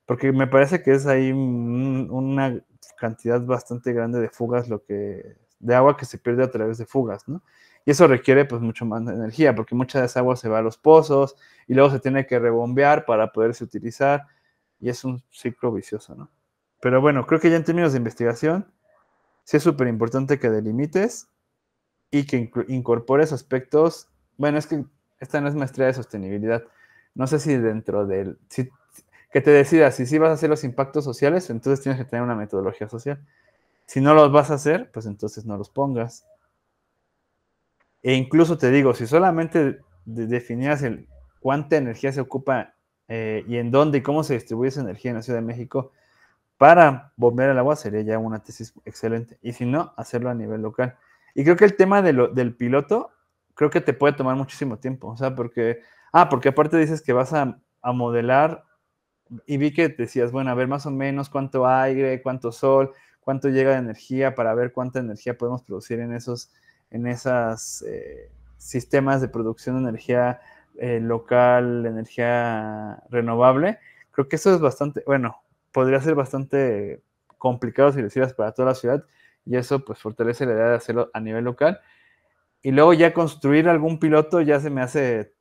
porque me parece que es ahí una cantidad bastante grande de fugas, de agua que se pierde a través de fugas, ¿no? Y eso requiere pues mucho más energía, porque mucha de esa agua se va a los pozos y luego se tiene que rebombear para poderse utilizar y es un ciclo vicioso, ¿no? Pero bueno, creo que ya en términos de investigación, sí es súper importante que delimites y que incorpores aspectos. Bueno, es que esta no es maestría de sostenibilidad. No sé si dentro del... que te decidas si sí vas a hacer los impactos sociales, entonces tienes que tener una metodología social. Si no los vas a hacer, pues entonces no los pongas. E incluso te digo, si solamente definieras cuánta energía se ocupa y en dónde y cómo se distribuye esa energía en la Ciudad de México para bombear el agua, sería ya una tesis excelente. Y si no, hacerlo a nivel local. Y creo que el tema del piloto, creo que te puede tomar muchísimo tiempo. O sea, porque aparte dices que vas a modelar y vi que decías, bueno, a ver más o menos cuánto aire, cuánto sol, cuánto llega de energía para ver cuánta energía podemos producir en esos sistemas de producción de energía local, energía renovable. Creo que eso es bastante, bueno, podría ser bastante complicado si lo hicieras para toda la ciudad y eso pues fortalece la idea de hacerlo a nivel local. Y luego ya construir algún piloto ya se me hace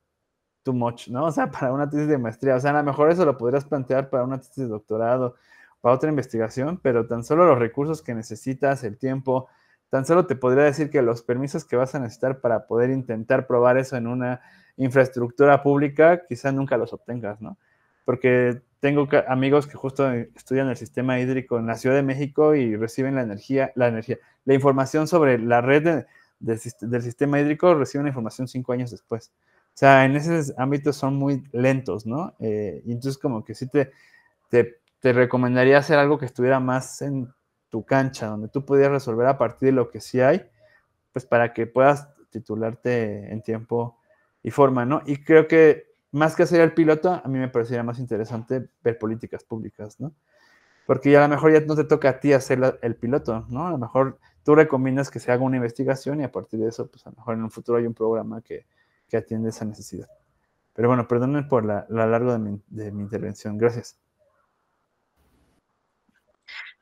too much, ¿no? O sea, para una tesis de maestría. O sea, a lo mejor eso lo podrías plantear para una tesis de doctorado, para otra investigación, pero tan solo los recursos que necesitas, el tiempo, tan solo te podría decir que los permisos que vas a necesitar para poder intentar probar eso en una infraestructura pública, quizá nunca los obtengas, ¿no? Porque tengo amigos que justo estudian el sistema hídrico en la Ciudad de México y reciben la información sobre la red del sistema hídrico, reciben la información 5 años después. O sea, en esos ámbitos son muy lentos, ¿no? Y entonces como que sí te recomendaría hacer algo que estuviera más en tu cancha, donde tú pudieras resolver a partir de lo que sí hay, pues para que puedas titularte en tiempo y forma, ¿no? Y creo que más que hacer el piloto, a mí me parecería más interesante ver políticas públicas, ¿no? Porque ya a lo mejor ya no te toca a ti hacer el piloto, ¿no? A lo mejor tú recomiendas que se haga una investigación y a partir de eso, pues a lo mejor en un futuro hay un programa que atiende esa necesidad. Pero bueno, perdonen por la largo de mi intervención. Gracias.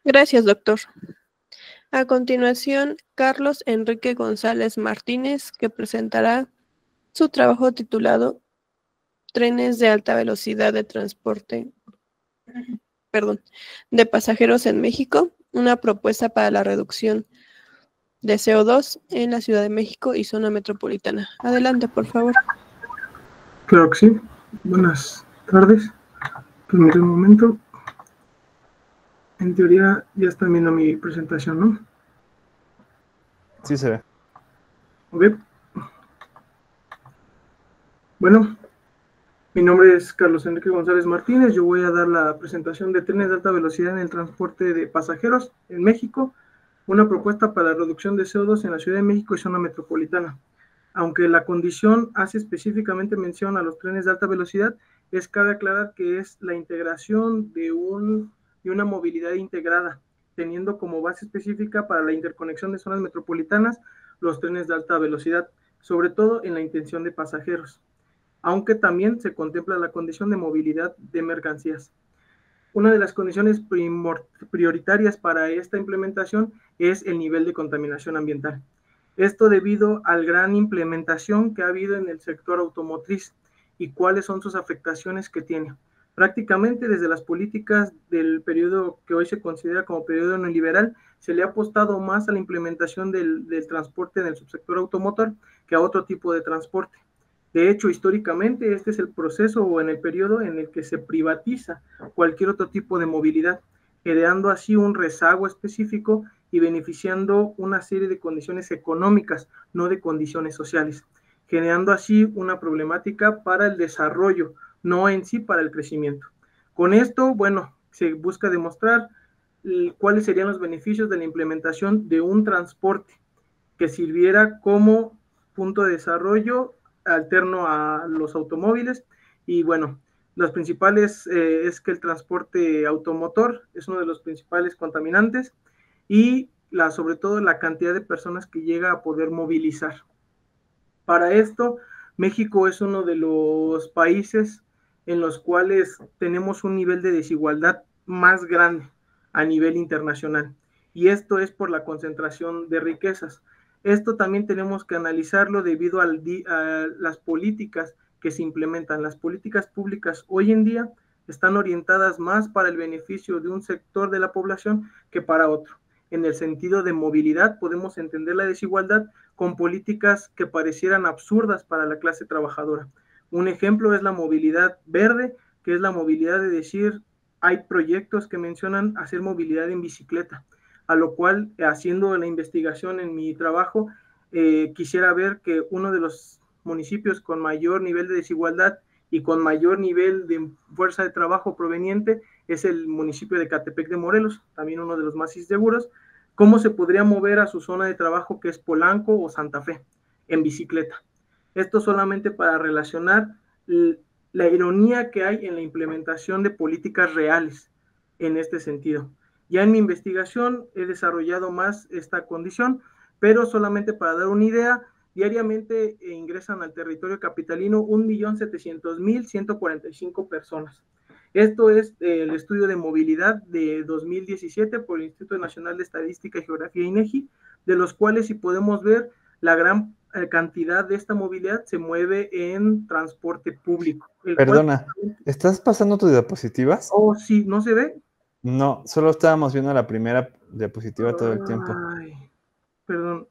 Gracias, doctor. A continuación, Carlos Enrique González Martínez, que presentará su trabajo titulado Trenes de alta velocidad de transporte, de pasajeros en México, una propuesta para la reducción de CO2 en la Ciudad de México y zona metropolitana. Adelante, por favor. Claro que sí. Buenas tardes. Permítame un momento. En teoría ya están viendo mi presentación, ¿no? Sí se ve. Ok. Bueno, mi nombre es Carlos Enrique González Martínez. Yo voy a dar la presentación de trenes de alta velocidad en el transporte de pasajeros en México, una propuesta para la reducción de CO2 en la Ciudad de México y zona metropolitana. Aunque la condición hace específicamente mención a los trenes de alta velocidad, cabe aclarar que es la integración de una movilidad integrada, teniendo como base específica para la interconexión de zonas metropolitanas los trenes de alta velocidad, sobre todo en la intención de pasajeros, aunque también se contempla la condición de movilidad de mercancías. Una de las condiciones prioritarias para esta implementación es el nivel de contaminación ambiental. Esto debido a la gran implementación que ha habido en el sector automotriz y cuáles son sus afectaciones que tiene. Prácticamente desde las políticas del periodo que hoy se considera como periodo neoliberal, se le ha apostado más a la implementación del transporte en el subsector automotor que a otro tipo de transporte. De hecho, históricamente, este es el proceso o en el periodo en el que se privatiza cualquier otro tipo de movilidad, creando así un rezago específico y beneficiando una serie de condiciones económicas, no de condiciones sociales, generando así una problemática para el desarrollo, no en sí para el crecimiento. Con esto, bueno, se busca demostrar cuáles serían los beneficios de la implementación de un transporte que sirviera como punto de desarrollo alterno a los automóviles. Y bueno, los principales es que el transporte automotor es uno de los principales contaminantes y sobre todo la cantidad de personas que llega a poder movilizar. Para esto, México es uno de los países en los cuales tenemos un nivel de desigualdad más grande a nivel internacional. Y esto es por la concentración de riquezas. Esto también tenemos que analizarlo debido a las políticas que se implementan. Las políticas públicas hoy en día están orientadas más para el beneficio de un sector de la población que para otro. En el sentido de movilidad, podemos entender la desigualdad con políticas que parecieran absurdas para la clase trabajadora. Un ejemplo es la movilidad verde, que es la movilidad de decir, hay proyectos que mencionan hacer movilidad en bicicleta, a lo cual, haciendo la investigación en mi trabajo, quisiera ver que uno de los municipios con mayor nivel de desigualdad y con mayor nivel de fuerza de trabajo proveniente es el municipio de Ecatepec de Morelos, también uno de los más inseguros. ¿Cómo se podría mover a su zona de trabajo, que es Polanco o Santa Fe, en bicicleta? Esto solamente para relacionar la ironía que hay en la implementación de políticas reales en este sentido. Ya en mi investigación he desarrollado más esta condición, pero solamente para dar una idea, diariamente ingresan al territorio capitalino 1.700.145 personas. Esto es el estudio de movilidad de 2017 por el Instituto Nacional de Estadística y Geografía INEGI, de los cuales, si podemos ver, la gran cantidad de esta movilidad se mueve en transporte público. Perdona, ¿estás pasando tus diapositivas? Oh, sí, ¿no se ve? No, solo estábamos viendo la primera diapositiva todo el tiempo. perdón.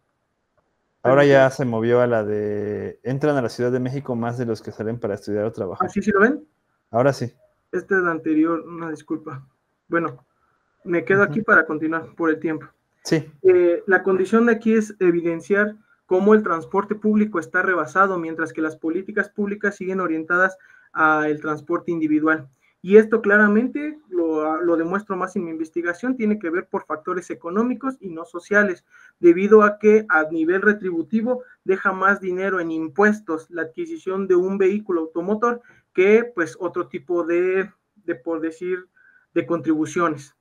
Ahora ya se movió a la de, entran a la Ciudad de México más de los que salen para estudiar o trabajar. ¿Así sí lo ven? Ahora sí. Esta es la anterior, una disculpa. Bueno, me quedo aquí para continuar por el tiempo. Sí. La condición de aquí es evidenciar cómo el transporte público está rebasado, mientras que las políticas públicas siguen orientadas al transporte individual. Y esto claramente lo demuestro más en mi investigación, tiene que ver por factores económicos y no sociales, debido a que a nivel retributivo deja más dinero en impuestos la adquisición de un vehículo automotor que pues otro tipo de por decir, de contribuciones.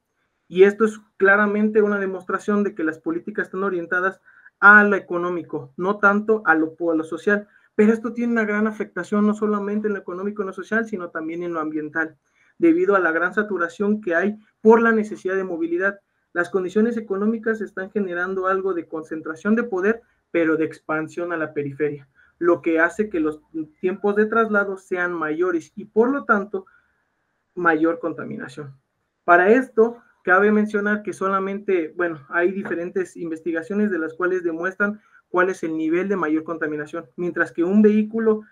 Y esto es claramente una demostración de que las políticas están orientadas a lo económico, no tanto a lo social. Pero esto tiene una gran afectación no solamente en lo económico y en lo social, sino también en lo ambiental, debido a la gran saturación que hay por la necesidad de movilidad. Las condiciones económicas están generando algo de concentración de poder, pero de expansión a la periferia, lo que hace que los tiempos de traslado sean mayores y por lo tanto mayor contaminación. Para esto, cabe mencionar que solamente, bueno, hay diferentes investigaciones de las cuales demuestran cuál es el nivel de mayor contaminación, mientras que un vehículo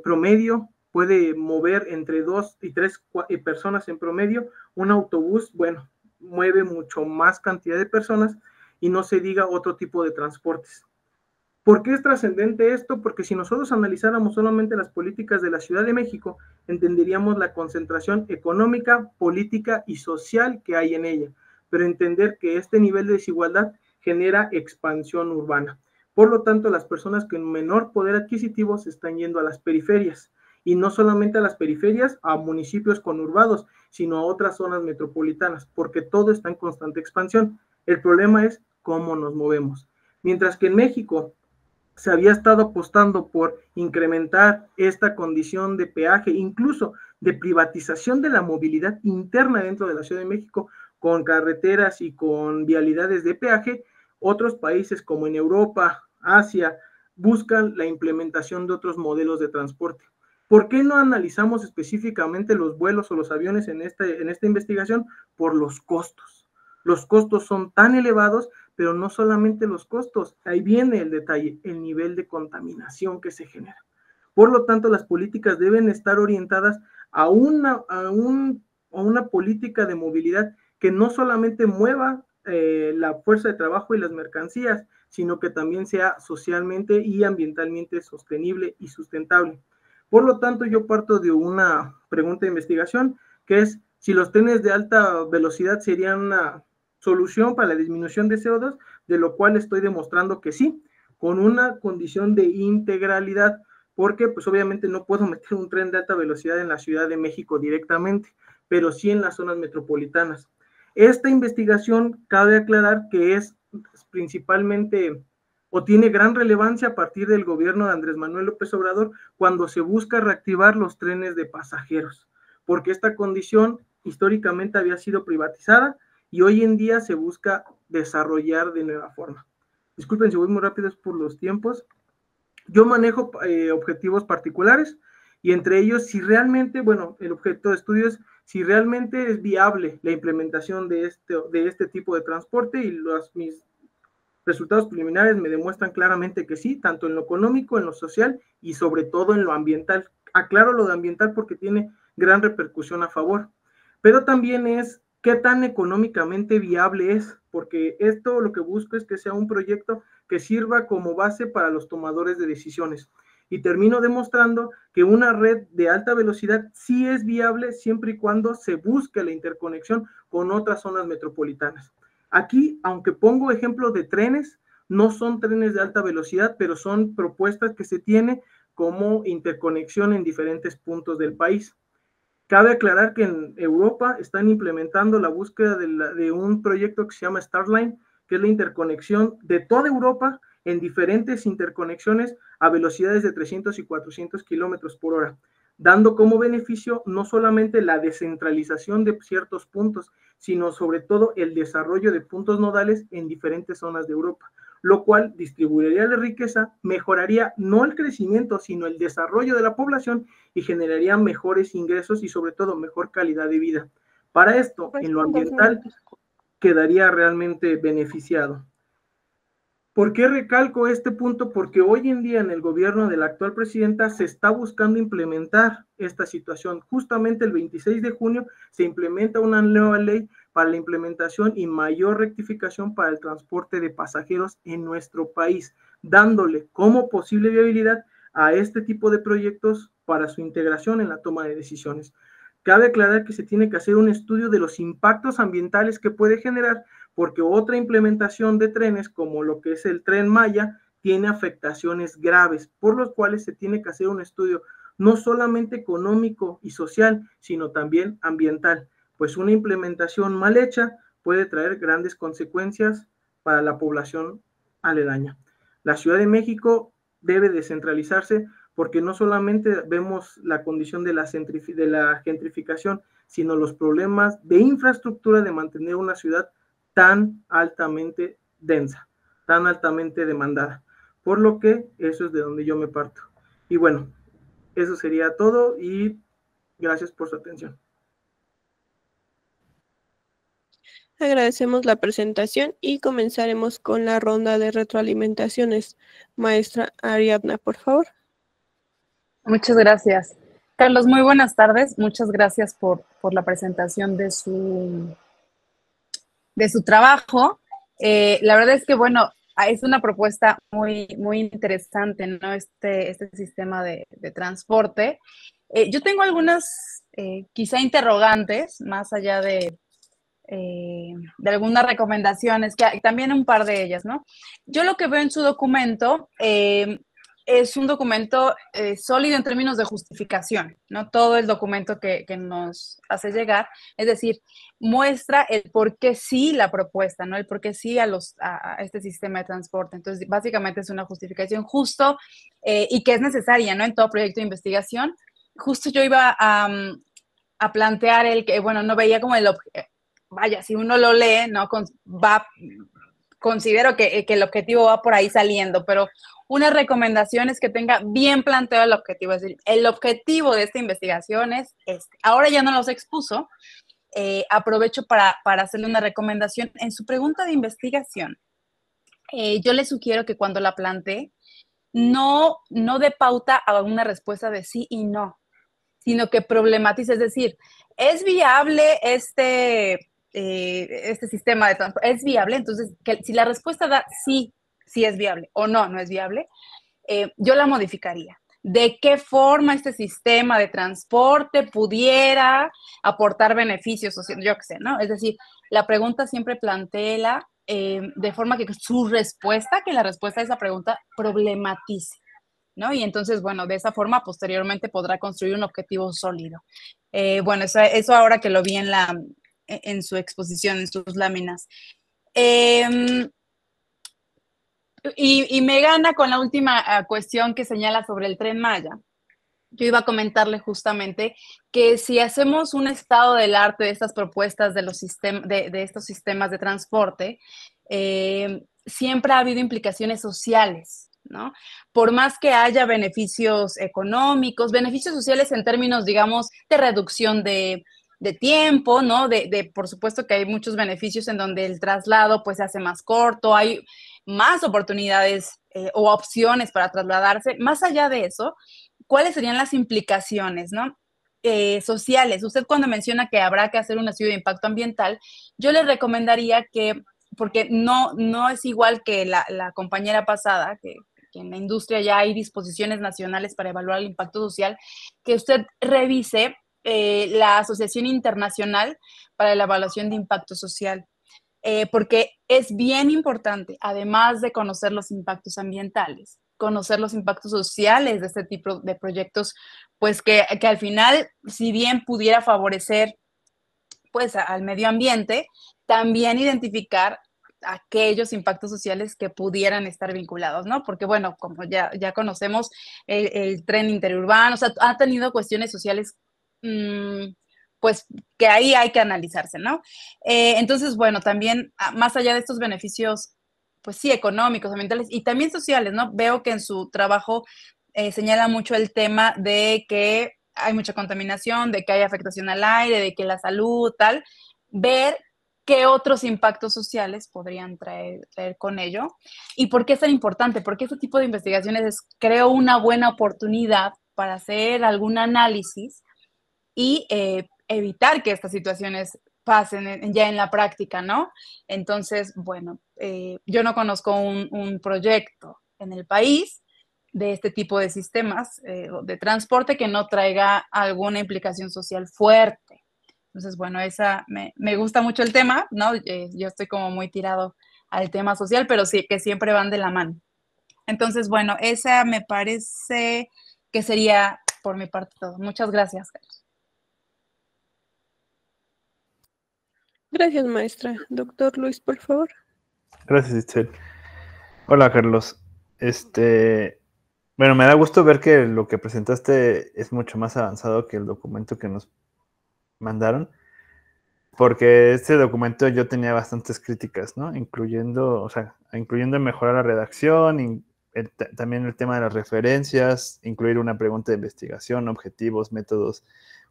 promedio puede mover entre 2 y 3 personas en promedio, un autobús, bueno, mueve mucho más cantidad de personas y no se diga otro tipo de transportes. ¿Por qué es trascendente esto? Porque si nosotros analizáramos solamente las políticas de la Ciudad de México, entenderíamos la concentración económica, política y social que hay en ella, pero entender que este nivel de desigualdad genera expansión urbana. Por lo tanto, las personas con menor poder adquisitivo se están yendo a las periferias, y no solamente a las periferias, a municipios conurbados, sino a otras zonas metropolitanas, porque todo está en constante expansión. El problema es cómo nos movemos. Mientras que en México se había estado apostando por incrementar esta condición de peaje, incluso de privatización de la movilidad interna dentro de la Ciudad de México, con carreteras y con vialidades de peaje. Otros países como en Europa, Asia, buscan la implementación de otros modelos de transporte. ¿Por qué no analizamos específicamente los vuelos o los aviones en esta investigación? Por los costos. Los costos son tan elevados, pero no solamente los costos, ahí viene el detalle, el nivel de contaminación que se genera. Por lo tanto, las políticas deben estar orientadas a una política de movilidad que no solamente mueva la fuerza de trabajo y las mercancías, sino que también sea socialmente y ambientalmente sostenible y sustentable. Por lo tanto, yo parto de una pregunta de investigación, que es si los trenes de alta velocidad serían una solución para la disminución de CO2, de lo cual estoy demostrando que sí, con una condición de integralidad, porque pues obviamente no puedo meter un tren de alta velocidad en la Ciudad de México directamente, pero sí en las zonas metropolitanas. Esta investigación cabe aclarar que es principalmente o tiene gran relevancia a partir del gobierno de Andrés Manuel López Obrador cuando se busca reactivar los trenes de pasajeros, porque esta condición históricamente había sido privatizada y hoy en día se busca desarrollar de nueva forma. Disculpen si voy muy rápido, es por los tiempos. Yo manejo objetivos particulares y entre ellos si realmente, bueno, el objeto de estudio es si realmente es viable la implementación de este tipo de transporte y mis resultados preliminares me demuestran claramente que sí, tanto en lo económico, en lo social y sobre todo en lo ambiental. Aclaro lo de ambiental porque tiene gran repercusión a favor, pero también es qué tan económicamente viable es, porque esto lo que busco es que sea un proyecto que sirva como base para los tomadores de decisiones. Y termino demostrando que una red de alta velocidad sí es viable siempre y cuando se busque la interconexión con otras zonas metropolitanas. Aquí, aunque pongo ejemplos de trenes, no son trenes de alta velocidad, pero son propuestas que se tiene como interconexión en diferentes puntos del país. Cabe aclarar que en Europa están implementando la búsqueda de un proyecto que se llama Starline, que es la interconexión de toda Europa en diferentes interconexiones a velocidades de 300 y 400 kilómetros por hora, dando como beneficio no solamente la descentralización de ciertos puntos, sino sobre todo el desarrollo de puntos nodales en diferentes zonas de Europa, lo cual distribuiría la riqueza, mejoraría no el crecimiento, sino el desarrollo de la población y generaría mejores ingresos y sobre todo mejor calidad de vida. Para esto, en lo ambiental, quedaría realmente beneficiado. ¿Por qué recalco este punto? Porque hoy en día en el gobierno de la actual presidenta se está buscando implementar esta situación. Justamente el 26 de junio se implementa una nueva ley para la implementación y mayor rectificación para el transporte de pasajeros en nuestro país, dándole como posible viabilidad a este tipo de proyectos para su integración en la toma de decisiones. Cabe aclarar que se tiene que hacer un estudio de los impactos ambientales que puede generar, porque otra implementación de trenes, como lo que es el Tren Maya, tiene afectaciones graves, por los cuales se tiene que hacer un estudio no solamente económico y social, sino también ambiental, pues una implementación mal hecha puede traer grandes consecuencias para la población aledaña. La Ciudad de México debe descentralizarse porque no solamente vemos la condición de la gentrificación, sino los problemas de infraestructura de mantener una ciudad tan altamente densa, tan altamente demandada. Por lo que eso es de donde yo me parto. Y bueno, eso sería todo y gracias por su atención. Agradecemos la presentación y comenzaremos con la ronda de retroalimentaciones. Maestra Ariadna, por favor. Muchas gracias. Carlos, muy buenas tardes. Muchas gracias por la presentación de su trabajo. La verdad es que, bueno, es una propuesta muy, muy interesante, ¿no? Este sistema de transporte. Yo tengo algunas, quizá interrogantes, más allá de algunas recomendaciones, que también un par de ellas, ¿no? Yo lo que veo en su documento es un documento sólido en términos de justificación, ¿no? Todo el documento que nos hace llegar, es decir, muestra el por qué sí la propuesta, ¿no? El por qué sí a este sistema de transporte. Entonces, básicamente es una justificación justo y que es necesaria, ¿no? En todo proyecto de investigación. Justo yo iba a plantear el que, bueno, no veía como vaya, si uno lo lee, ¿no? Considero que el objetivo va por ahí saliendo, pero una recomendación es que tenga bien planteado el objetivo. Es decir, el objetivo de esta investigación es este. Ahora ya no los expuso. Aprovecho para hacerle una recomendación. En su pregunta de investigación, yo le sugiero que cuando la plantee, no dé pauta a una respuesta de sí y no, sino que problematice. Es decir, ¿es viable este sistema de transporte? ¿Es viable? Entonces, si la respuesta da sí, sí es viable, o no, no es viable, yo la modificaría. ¿De qué forma este sistema de transporte pudiera aportar beneficios? Yo qué sé, ¿no? Es decir, la pregunta siempre plantéela de forma que que la respuesta a esa pregunta problematice, ¿no? Y entonces, bueno, de esa forma posteriormente podrá construir un objetivo sólido. Bueno, eso ahora que lo vi en su exposición, en sus láminas. Y me gana con la última cuestión que señala sobre el Tren Maya. Yo iba a comentarle justamente que si hacemos un estado del arte de estas propuestas de estos sistemas de transporte, siempre ha habido implicaciones sociales, ¿no? Por más que haya beneficios económicos, beneficios sociales en términos, digamos, de reducción de tiempo, ¿no? Por supuesto que hay muchos beneficios en donde el traslado pues se hace más corto, hay más oportunidades o opciones para trasladarse. Más allá de eso, ¿cuáles serían las implicaciones, ¿no? Sociales? Usted cuando menciona que habrá que hacer un estudio de impacto ambiental, yo le recomendaría que, porque no es igual que la compañera pasada, que en la industria ya hay disposiciones nacionales para evaluar el impacto social, que usted revise la Asociación Internacional para la Evaluación de Impacto Social. Porque es bien importante, además de conocer los impactos ambientales, conocer los impactos sociales de este tipo de proyectos, pues que al final, si bien pudiera favorecer pues al medio ambiente, también identificar aquellos impactos sociales que pudieran estar vinculados, ¿no? Porque, bueno, como ya conocemos, el tren interurbano, o sea, ha tenido cuestiones sociales pues que ahí hay que analizarse, ¿no? Entonces, bueno, también más allá de estos beneficios, pues sí, económicos, ambientales y también sociales, ¿no? Veo que en su trabajo señala mucho el tema de que hay mucha contaminación, de que hay afectación al aire, de que la salud, tal. Ver qué otros impactos sociales podrían traer con ello. ¿Y por qué es tan importante? Porque este tipo de investigaciones creo una buena oportunidad para hacer algún análisis y evitar que estas situaciones pasen ya en la práctica, ¿no? Entonces, bueno, yo no conozco un proyecto en el país de este tipo de sistemas de transporte que no traiga alguna implicación social fuerte. Entonces, bueno, me gusta mucho el tema, ¿no? Yo estoy como muy tirado al tema social, pero sí, que siempre van de la mano. Entonces, bueno, esa me parece que sería por mi parte todo. Muchas gracias, Carlos. Gracias, maestra. Doctor Luis, por favor. Gracias, Itzel. Hola, Carlos. Bueno, me da gusto ver que lo que presentaste es mucho más avanzado que el documento que nos mandaron, porque este documento yo tenía bastantes críticas, ¿no? Incluyendo mejorar la redacción, también el tema de las referencias, incluir una pregunta de investigación, objetivos, métodos.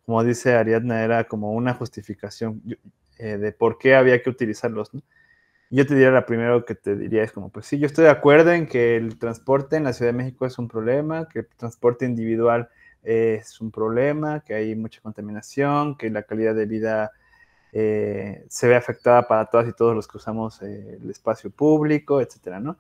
Como dice Ariadna, era como una justificación de por qué había que utilizarlos, ¿no? Yo te diría, la primero que te diría es como, pues sí, yo estoy de acuerdo en que el transporte en la Ciudad de México es un problema, que el transporte individual es un problema, que hay mucha contaminación, que la calidad de vida se ve afectada para todas y todos los que usamos el espacio público, etcétera, ¿no?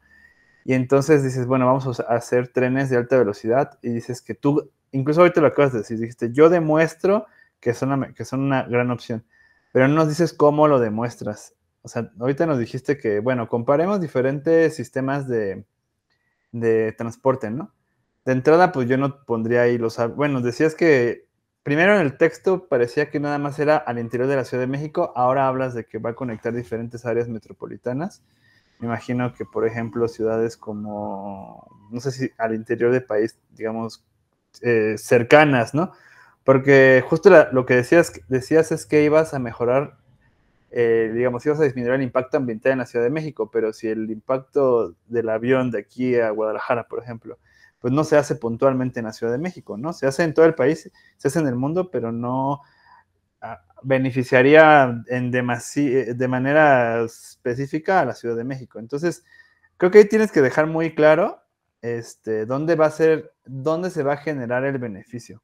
Y entonces dices, bueno, vamos a hacer trenes de alta velocidad, y dices que tú, incluso ahorita lo acabas de decir, dijiste, yo demuestro que son una gran opción, pero no nos dices cómo lo demuestras. O sea, ahorita nos dijiste que, bueno, comparemos diferentes sistemas de transporte, ¿no? De entrada, pues yo no pondría ahí bueno, decías que primero en el texto parecía que nada más era al interior de la Ciudad de México, ahora hablas de que va a conectar diferentes áreas metropolitanas. Me imagino que, por ejemplo, ciudades como, no sé si al interior del país, digamos, cercanas, ¿no? Porque justo lo que decías es que ibas a mejorar, digamos, ibas a disminuir el impacto ambiental en la Ciudad de México, pero si el impacto del avión de aquí a Guadalajara, por ejemplo, pues no se hace puntualmente en la Ciudad de México, ¿no? Se hace en todo el país, se hace en el mundo, pero no beneficiaría de manera específica a la Ciudad de México. Entonces, creo que ahí tienes que dejar muy claro dónde se va a generar el beneficio.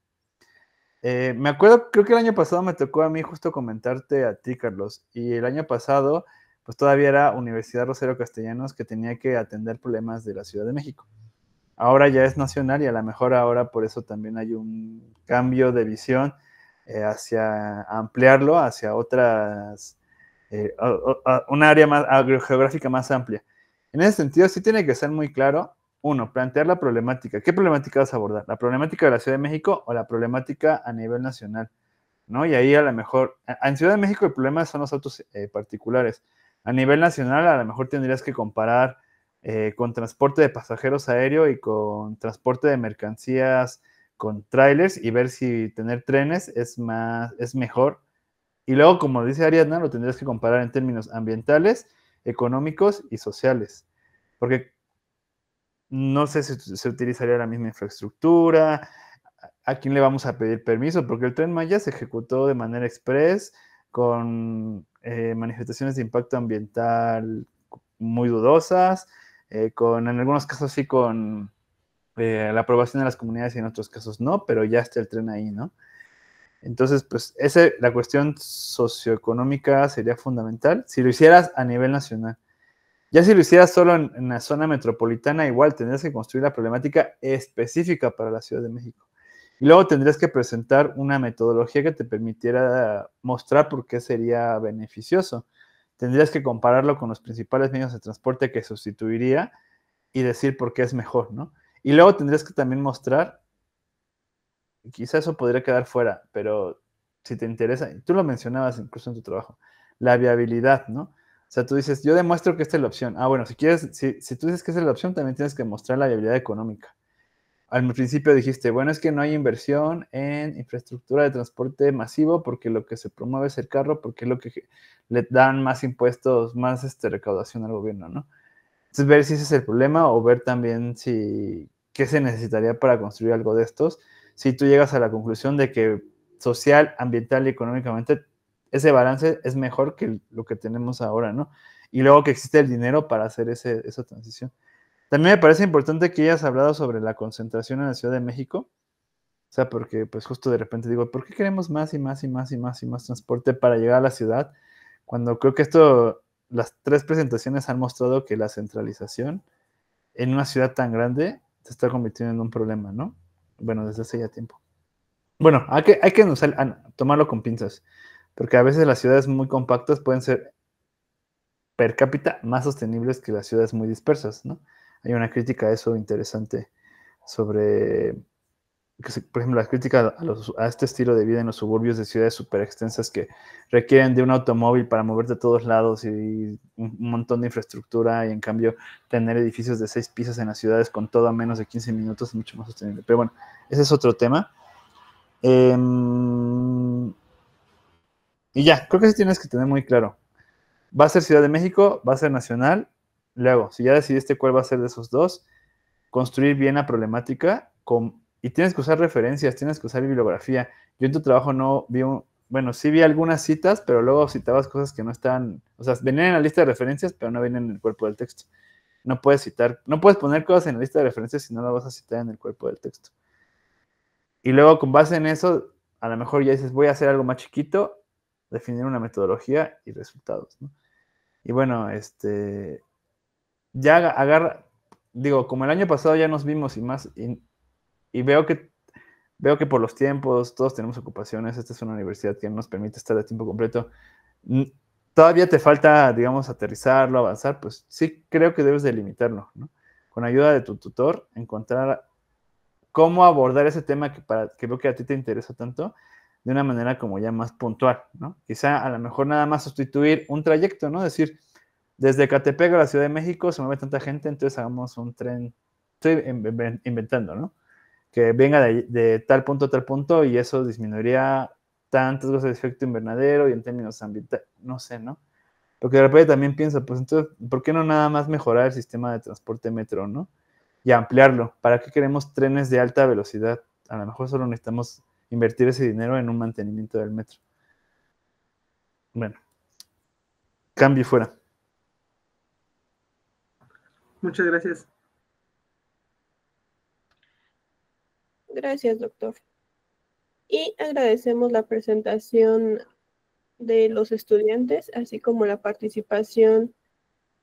Me acuerdo, creo que el año pasado me tocó a mí justo comentarte a ti, Carlos, y el año pasado, pues todavía era Universidad Rosario Castellanos que tenía que atender problemas de la Ciudad de México. Ahora ya es nacional y a lo mejor ahora por eso también hay un cambio de visión hacia ampliarlo hacia otras, una área más geográfica más amplia. En ese sentido, sí tiene que ser muy claro, uno, plantear la problemática. ¿Qué problemática vas a abordar? ¿La problemática de la Ciudad de México o la problemática a nivel nacional? ¿No? Y ahí a lo mejor, en Ciudad de México el problema son los autos particulares. A nivel nacional a lo mejor tendrías que comparar con transporte de pasajeros aéreo y con transporte de mercancías con trailers y ver si tener trenes es mejor. Y luego, como dice Ariadna, lo tendrías que comparar en términos ambientales, económicos y sociales. Porque no sé si se utilizaría la misma infraestructura, a quién le vamos a pedir permiso, porque el Tren Maya se ejecutó de manera express, con manifestaciones de impacto ambiental muy dudosas, en algunos casos sí con la aprobación de las comunidades y en otros casos no, pero ya está el tren ahí, ¿no? Entonces, pues la cuestión socioeconómica sería fundamental si lo hicieras a nivel nacional. Ya si lo hicieras solo en la zona metropolitana, igual tendrías que construir la problemática específica para la Ciudad de México. Y luego tendrías que presentar una metodología que te permitiera mostrar por qué sería beneficioso. Tendrías que compararlo con los principales medios de transporte que sustituiría y decir por qué es mejor, ¿no? Y luego tendrías que también mostrar, quizá eso podría quedar fuera, pero si te interesa, tú lo mencionabas incluso en tu trabajo, la viabilidad, ¿no? O sea, tú dices, yo demuestro que esta es la opción. Ah, bueno, si tú dices que esta es la opción, también tienes que mostrar la viabilidad económica. Al principio dijiste, bueno, es que no hay inversión en infraestructura de transporte masivo porque lo que se promueve es el carro, porque es lo que le dan más impuestos, más recaudación al gobierno, ¿no? Entonces, ver si ese es el problema o ver también qué se necesitaría para construir algo de estos. Si tú llegas a la conclusión de que social, ambiental y económicamente ese balance es mejor que lo que tenemos ahora, ¿no? Y luego que existe el dinero para hacer esa transición. También me parece importante que hayas hablado sobre la concentración en la Ciudad de México. O sea, porque pues justo de repente digo, ¿por qué queremos más y más y más y más y más transporte para llegar a la ciudad? Cuando creo que las 3 presentaciones han mostrado que la centralización en una ciudad tan grande se está convirtiendo en un problema, ¿no? Bueno, desde hace ya tiempo. Bueno, hay que tomarlo con pinzas, porque a veces las ciudades muy compactas pueden ser per cápita más sostenibles que las ciudades muy dispersas, ¿no? Hay una crítica a eso interesante sobre, por ejemplo, la crítica a este estilo de vida en los suburbios de ciudades súper extensas que requieren de un automóvil para moverte a todos lados y un montón de infraestructura, y en cambio tener edificios de 6 pisos en las ciudades con todo a menos de 15 minutos es mucho más sostenible. Pero bueno, ese es otro tema. Y ya, creo que sí tienes que tener muy claro. Va a ser Ciudad de México, va a ser nacional. Luego, si ya decidiste cuál va a ser de esos dos, construir bien la problemática y tienes que usar referencias, tienes que usar bibliografía. Yo en tu trabajo no vi bueno, sí vi algunas citas, pero luego citabas cosas que no estaban, o sea, venían en la lista de referencias, pero no venían en el cuerpo del texto. No puedes poner cosas en la lista de referencias si no las vas a citar en el cuerpo del texto. Y luego, con base en eso, a lo mejor ya dices, voy a hacer algo más chiquito, definir una metodología y resultados, ¿no? Y bueno, ya digo, como el año pasado ya nos vimos y más, y veo que por los tiempos, todos tenemos ocupaciones, esta es una universidad que no nos permite estar de tiempo completo, todavía te falta, digamos, aterrizarlo, avanzar, pues sí creo que debes delimitarlo, ¿no? Con ayuda de tu tutor, encontrar cómo abordar ese tema que veo que a ti te interesa tanto, de una manera como ya más puntual, ¿no? Quizá a lo mejor nada más sustituir un trayecto, ¿no? Decir, desde Ecatepec a la Ciudad de México se mueve tanta gente, entonces hagamos un tren, estoy inventando, ¿no? Que venga de tal punto a tal punto y eso disminuiría tantos gases de efecto invernadero y en términos ambientales, no sé, ¿no? Porque de repente también pienso, pues entonces, ¿por qué no nada más mejorar el sistema de transporte metro, ¿no? Y ampliarlo. ¿Para qué queremos trenes de alta velocidad? A lo mejor solo necesitamos invertir ese dinero en un mantenimiento del metro. Bueno, cambio fuera. Muchas gracias. Gracias, doctor. Y agradecemos la presentación de los estudiantes, así como la participación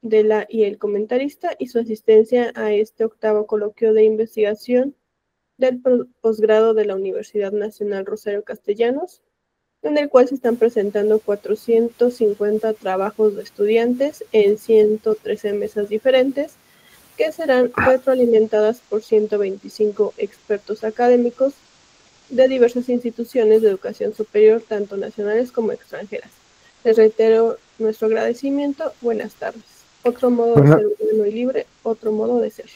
de y el comentarista y su asistencia a este 8º coloquio de investigación del posgrado de la Universidad Nacional Rosario Castellanos, en el cual se están presentando 450 trabajos de estudiantes en 113 mesas diferentes, que serán retroalimentadas por 125 expertos académicos de diversas instituciones de educación superior, tanto nacionales como extranjeras. Les reitero nuestro agradecimiento. Buenas tardes. Otro modo de ser bueno y libre, otro modo de ser.